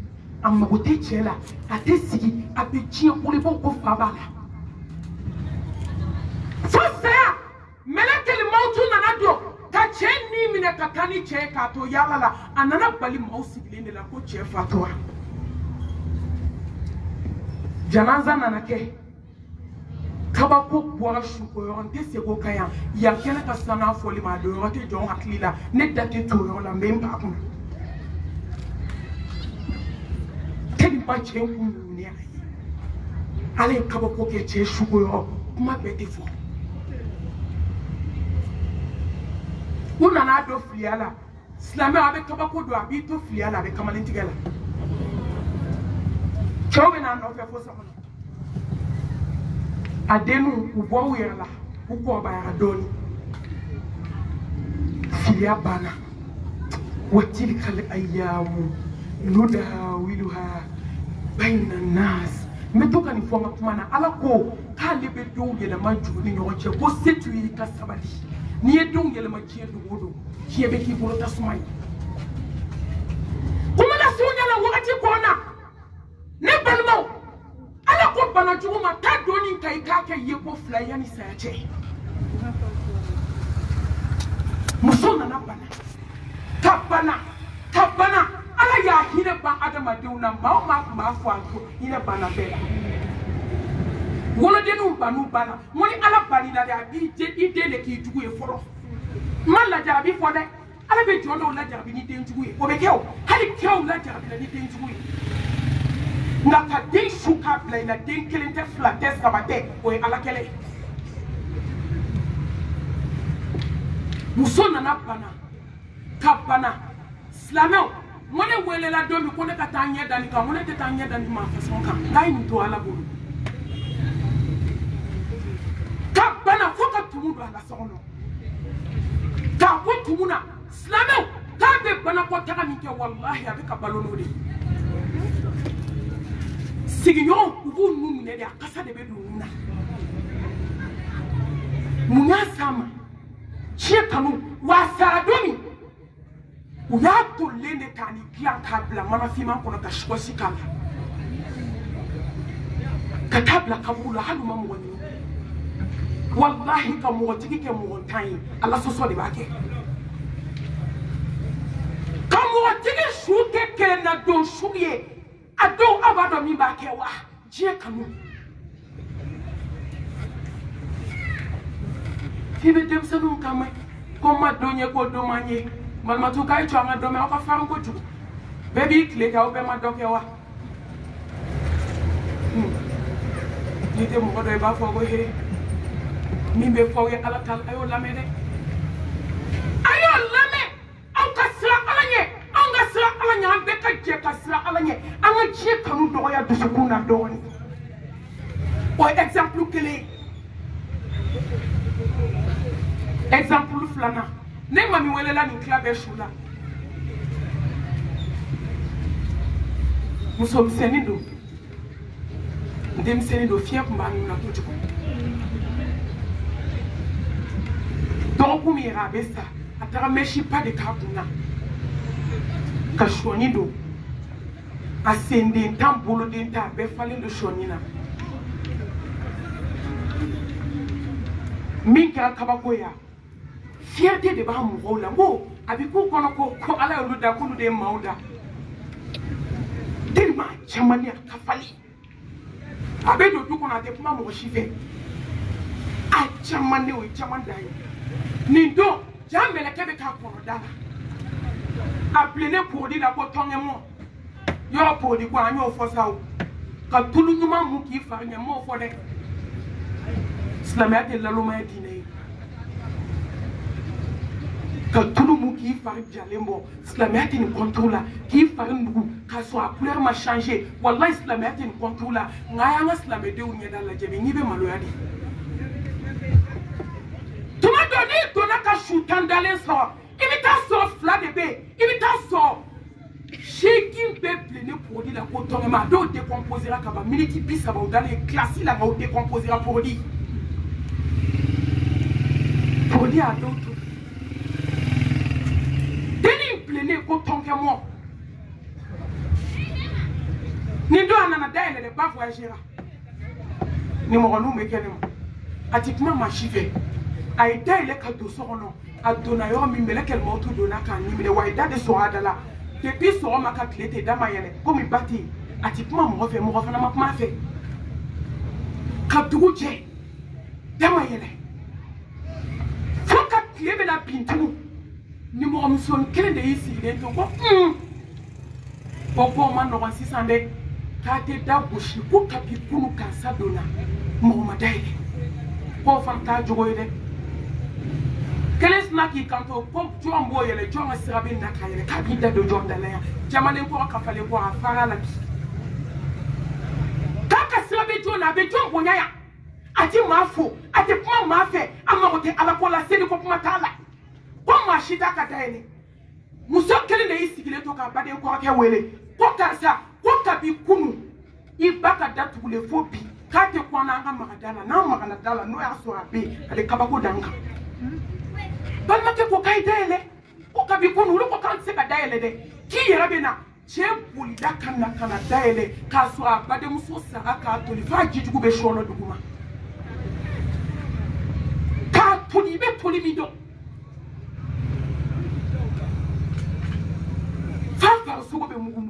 amma go te chela ate sigi abe chi ko le ko fa bala fasa melekele mautu na nado ka cheni mine kakani che ka to yana la anana bali mausi bilende la ko che fatwa janaza nanake kaba ko bora shuko yonte se ko kaya ya kena ka sana foli ma do yote jon haklila ne date to yo la mbem pa kun kedi pa chen kun ne ai ale kabako ke che shugo yo kuma beti fo una na do fliala slame abe kabako do abi to fliala be kamalin tigala chobe na no fe fo so adenu ubo wierla uko ba ya doni filia bana وتلك الأيام نداولها بين الناس متوكا نفوما كمانا على كو كالي بدو يلما جوني نوچه كو ستوي كسبالي ني دون يلما جي دودو كي بكي بولو تسماي كوما لا سونيا لا وقتي كونا نبالمو على كو بنا جوما تا دوني كاي كاكا يكو فلاياني ساچه مسونا نبانا tabana ala ya hine ba adama deuna ma fwanko hine bana bela wolo denu banu bana moni ala bani la da bi je ide le ki jugu e foro man la jabi fode ala be jondo la jabi ni den jugu e o be kew hali kew la jabi la ni den jugu e na ka den shuka bla na den kelente flates kabate o ala kele musona na bana kapana slameo mone wele la domi ko ne ka tanya dani ka mone te tanya dani ma fason kan ngai nto ala bolu kapana foka tumudu ala sono ka ko tumuna slameo ka be bana ko taka mi ke wallahi abe ka balono de siginyo ubu nunu ne de akasa de be dununa munya sama chekanu wasa domi uya to lende kani kia kabla mama fima kono ka shikosi kama ka kabla kabula halu mamu wani wallahi ka mwotiki ke mwontayi ala soso de bake ka mwotiki shuke ke na do shuye ado abado mi bake wa je kanu fibe dem sanu kama koma donye ko domanye malma tu kai changa do me ka faran ko tu baby kle ka o be ma doke wa ni de mo do e ba fo go he mi be fo ye ala tal ayo lame de ayo lame au ka sra alanye au ga sra alanye an be ka je ka sra alanye an je kanu do ya du sukuna do ni o exemple kele exemple flana ne mami wele la ni klabe shula muso msenido ndem senido fia kumbani na tujuko donc mi rabesa atara meshi pas de kabuna ka shonido asende tambolo denta be falen de shonina minka kabakoya fierté de ba mo la mo abi ko kono ko ala lu da ko de mauda tellement chamani kafali abe do ko na te kuma mo shife a chamani o chamanda ni do jamele kebe ka kono dala appelé pour dire la ko tongemo yo pour dire ko anyo fosa o ka tulu nyuma mu ki fa nyamo fo de islamiyate la luma dine ka tulu mu ki fa jalembo islamiyate ni contrôle ki fa ndugu ka so a couleur ma changer wallahi islamiyate ni contrôle ngaya nga islamiyate de unya dala jebe nyibe maloya di tuma doni dona ka shutan dalen so imita so fla de be imita so shaking peuple ne pour dire la ko tongema do décomposer la ka ba minute bisa ba dans les classes la ba décomposer pour dire à d'autres. Deni plene ko tonke mo. Ni do anana daile de ba voyagera. Ni mo ronu me kene mo. Atikma ma chive. Ay daile ka do so no. Adona yo mi mele kel mo to dona kan ni mele wai dade so adala. Depuis so ma ka klete dama yele. Ko mi bati. Atikma mo fa na ma fe. Ka duuje. Dama yele. Lebe la pintu ni mo amson kele de isi le to ko popo man no 600 kate da bushi ko kapi kunu kansa dona Mohamadai ko fam ta jogoyde keles naki kanto ko jombo yele jonga sirabe nakayele kabida do jondale jamane ko kafale ko afara la kaka sirabe jona be jombo nyaya ati mafo ati kuma mafe amakote alakola sedi ko kuma tala ko mashida kadaele musokele ne isigile to ka bade ko ke wele ko kansa ko kabi kunu ibaka datule fobi kate kwana nga magadala na magadala no ya so abe ale kabako danga balma ke ko kay dele ko kabi kunu lu ko kan se ka dele de ki yarabena che buli da kana kana dele ka so abade muso saka ka to li fa jijugu be shono duguma ka tuli be tuli mi do fa so be mugu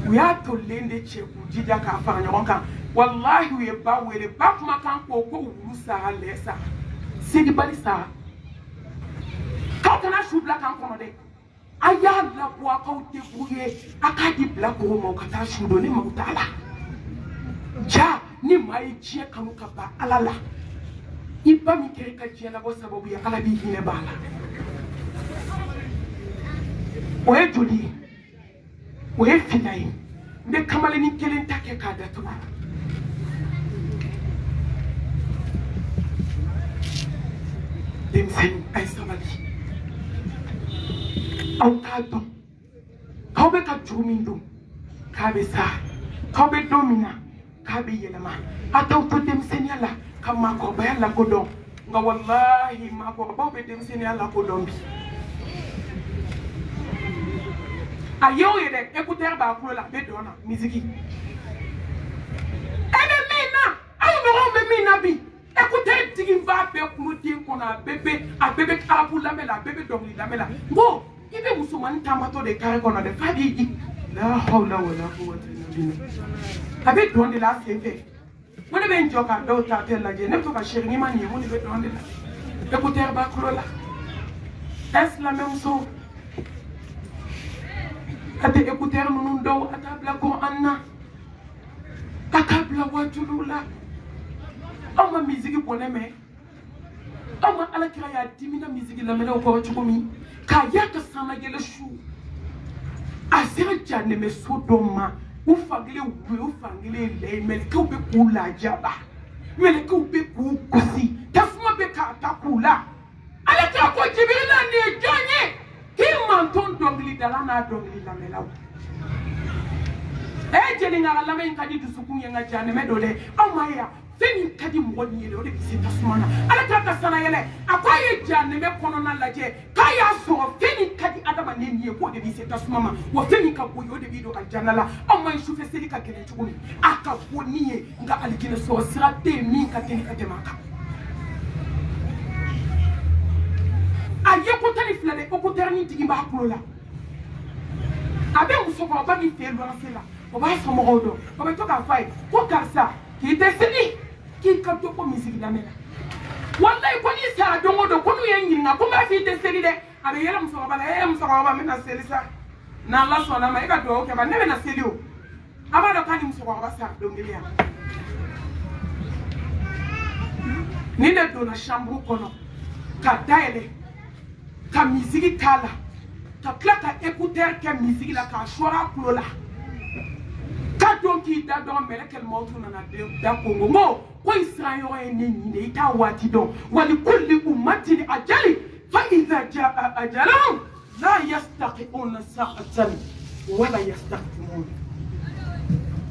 we are to lend the check jija ka fa nyonka wallahi we ba wele ba kuma kan ko urusa halesa sidi balisa ka kana shubla kan kono de aya la bo aka uti buye akadi bla ko mo kata shudo ni mutala ja ni mai je kanu ka ba alala iba mi kere ka je la bo sababu ya ala bi hine bala o e jodi o e finai nde kamale ni kelen take ka datu dem sen ay samali au tato kaube ka jumindu kabe sa kaube domina kabe yelama ataw to dem sen yalla kama ko ba yalla ko don nga wallahi ma ko ba be dem sen yalla ko don bi ayo yede écouteur ba ko la be dona musique ebe mina ayo me mina bi écouteur tigi va be ko tin ko na bébé a bébé abu la mela bébé dongli la mela ngo ibe musulman tamato de kare ko na de fadi la hawla wala quwwata illa billah abe don de la cité wona be njoka do ta tel la je ne to ka chéri ni mani woni be don de la écouteur ba ko la est la même chose ate écouteur nunu ndo atabla ko anna akabla watulula ama musique boneme ama ala kira ya dimina musique la mena ko chukumi ka yaka sama gele shu asira jane me sodoma ufangile le mel ko be kula jaba mel ko be ku kusi tafuma be ka takula ala kira ko jibila ni jonye ki manton dongli dalana dongli la melaw e jeli ngara la men kadi dusuku yenga jane me dole amaya feni kadi mwoni yele ode bisi tasumana ala taka sana yele akwaye jane me kono na laje kaya so feni kadi adama neni ko de bisi tasumama wo feni ka boyo ode bido aljanala amma shufe seli ka gele chukuni aka boniye nga alikine so sirate mi ka teni ka temaka aye ko tani flale ko terni tigi ba kulola abe musoko ba ni fe lo afela o ba so mo odo o be to ka fai ko karsa ki desini ki ka to ko musique la mela wallahi ko ni sa dongo do ko nu yengi nga ko ma fi desini de abe yela musoko ba musoko ba mena selisa na Allah sona ma ika do ke ba ne na selio aba do kan musoko ba sa do ngilia ni ne do na chambre kono ka daele ka musique tala ka klaka écouteur ka musique la ka shora kulola ka donki da don melekel mawtu na da kongo mo ko israyo ene ni ita wati don wali kulli ummatin ajali fa idha jaa ajalahum la yastaqiuna sa'atan wala yastaqdimun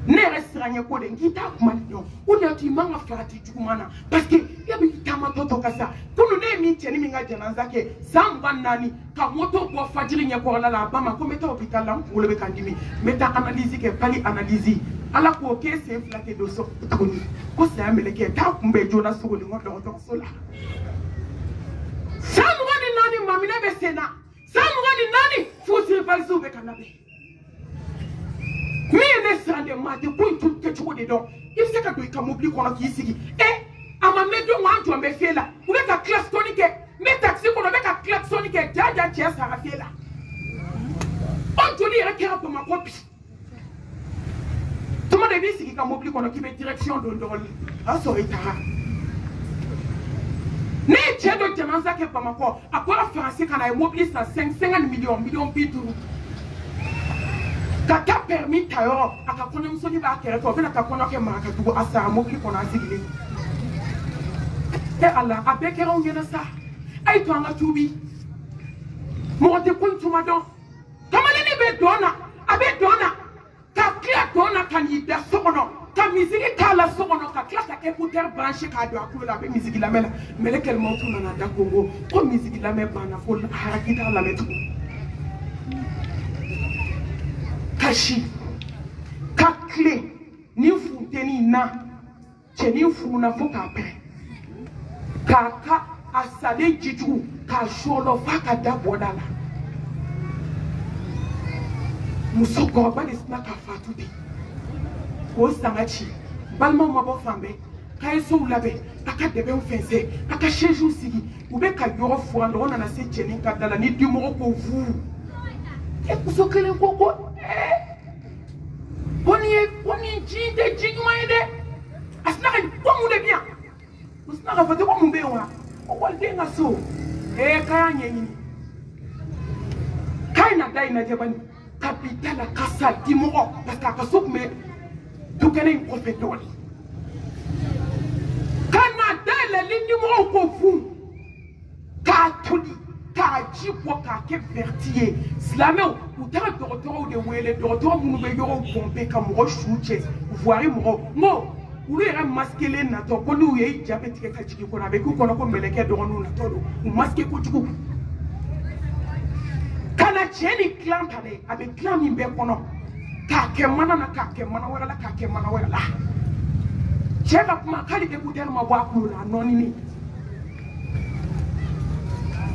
ne resranye ko de ngita kuma don unya ti manga flati jukumana parce que yabi kama toto kasa tunu ne mi teni mi nga janaza ke samba nani ka moto bo fajiri nya ko la bama ko meta hôpital lam wole be kandimi meta analyse ke pali analyse ala ko ke se flake do so tuni ko se amele ke ta kumbe jona so ni ngodo to sola samu wani nani mamina be sena samu wani nani fusi falsu be kanabe mais sande mate ko tout que tu de don il se ka do ikamobli ko na kisigi ama medo wantu ambe fela ubeka class tonique me taxi ko ubeka class tonique jaja chia sara fela on toni rekera ko makopi comment de bisi qui mobile qu'on occupe direction de à Soritara ne tiens de Jamanza que Bamako à quoi la français quand a mobile ça 50 millions pitou kaka permis tayo akakona msoni ba kere ko bena kakona ke maka tugo asa mobile qu'on a sigilé et Allah abekera ngena sa ay to anga tubi mo te kuntuma don kamalini be dona abe dona ka kila dona kanida sokono ka musique kala sokono ka kila ka écouteur branché ka do akula be musique la mela mele kel montu na da Congo ko musique la me bana ko harakita la metu kashi ka clé ni funteni na cheni funa foka pe kaka asale jiju ka sholo faka da bodala musoko bali snaka fatuti ko sangachi balmo mabo fambe kay so labe aka debe ofense aka sheju sigi ube ka yoro fura ndo na se cheni kadala ni du mo ko vu e kusokele koko Poni jinde jingwaide asnaka ko mu de bien usnaka fate ko mu be wa ko walde ngaso kaya nyenyi kay na dai na jabani capital kasa dimo parce que akasuk me tukene ko fedoli kana dai la ligne mo ko fu ka tuli ka jipo ka ke vertier slameo utara docteur de wele docteur mu be yo pompe ka mo chuche voire mo ulu era maskele na to ko lu ye diabete ka jiki ko na be ko ko meleke do no na to do maske ko juku kana cheni clan tale abe clan mi be kono ka ke mana na ka ke mana wala ka ke mana wala chega kuma kali ke kutera mabwa kula noni ni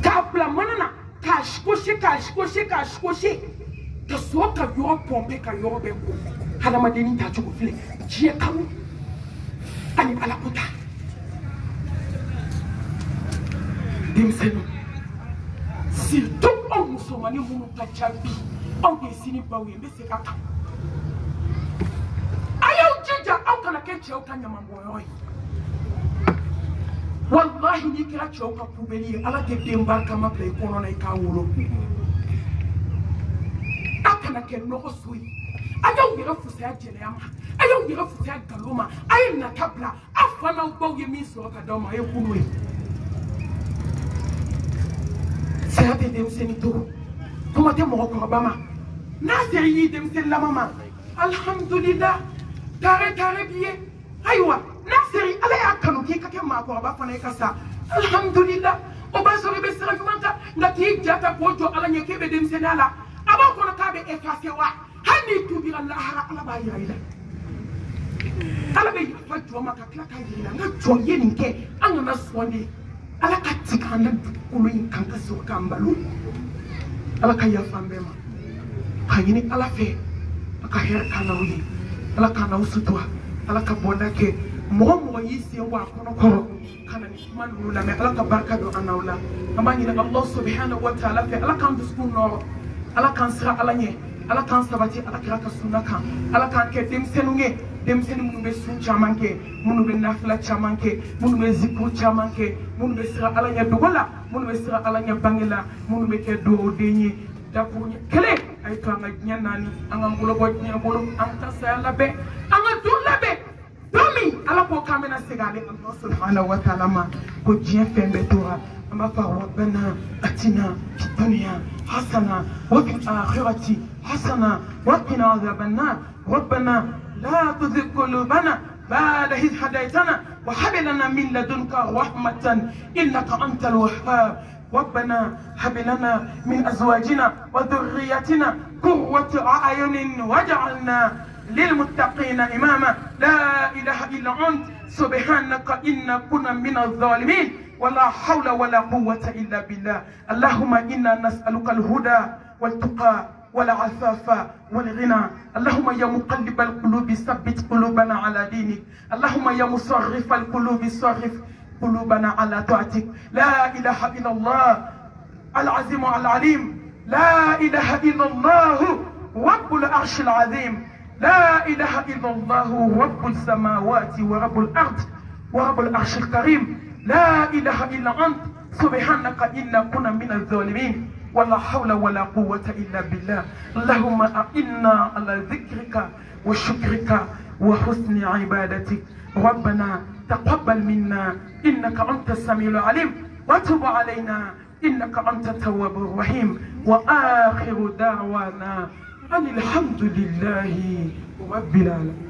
kapla manana kashikoshi ka so ka yo pompe ka yo be ko hada madeni ta chuko fle je kamu ani ala puta dimseno surtout on musomani munu ka chambi on de sini bawe be se kaka ayo jija au kana ke che o kanya mambo yoy wallahi ni kira cho ka pubeli ala te demba kama play kono na ikawolo akana ke no sui ayo ngira fusa jele ama ayo ngira fusa galoma ayi na tabla afana ubaw yemi so ka doma e kunwe sate dem senito kuma te mo ko bama na seri dem sen la mama alhamdulillah tare biye aywa nasiri ala ya kanu ki kake mako ba fana kasa alhamdulillah o ba so be sira jumanka ngati jata bojo ala nyeke be dem senala aba ko na kabe efase wa hani tubi allah ala ba ya ila ala be fa jo maka kla ka ila nga jo yeni ke anga na swani ala ka tikanda kulu in kanka so kambalu ala ka ya fambe ma hayini ala fe aka her kana wi ala kana usutwa ala ka bonda ke mo yisi wa kono kana ni manu la me ala ka barka do anawla amani na allah subhanahu wa ta'ala fe ala kan duskun no ala kan sira ala nye ala kan sabati ala ka sunaka ala kan ke dem senu munu be sun chamanke munu be nafla chamanke munu be zikur chamanke munu be sira ala nya dogola munu be sira ala nya bangela munu be ke do denye dapunya kele ay ka nyanani anga ngulo bo nya bolo anta sala be anga dulla be domi ala ko kamena segale Allah subhanahu wa ta'ala ma ko jien fembe tora ama fa rabbana atina fid dunya hasana wa fil akhirati hasana wa qina adhaban nar rabbana la tuzigh qulubana بعد إذ هديتنا وهب لنا من لدنك رحمة إنك أنت الوهاب ربنا هب لنا من أزواجنا وذريتنا قرة أعين واجعلنا للمتقين إماما لا إله إلا أنت سبحانك إنا كنا من الظالمين ولا حول ولا قوة إلا بالله اللهم إنا نسألك الهدى والتقى والعفاف والغنى اللهم يا مقلب القلوب ثبت قلوبنا على دينك اللهم يا مصرف القلوب صرف قلوبنا على طاعتك لا إله إلا الله العظيم العليم لا إله إلا الله رب العرش العظيم لا إله إلا الله رب السماوات ورب الأرض ورب العرش الكريم. لا إله إلا أنت سبحانك إنا كنا من الظالمين ولا حول ولا قوة إلا بالله. اللهم أعنا على ذكرك وشكرك وحسن عبادتك. ربنا تقبل منا إنك أنت السميع العليم وتب علينا إنك أنت التواب الرحيم. وآخر دعوانا أن الحمد لله رب العالمين.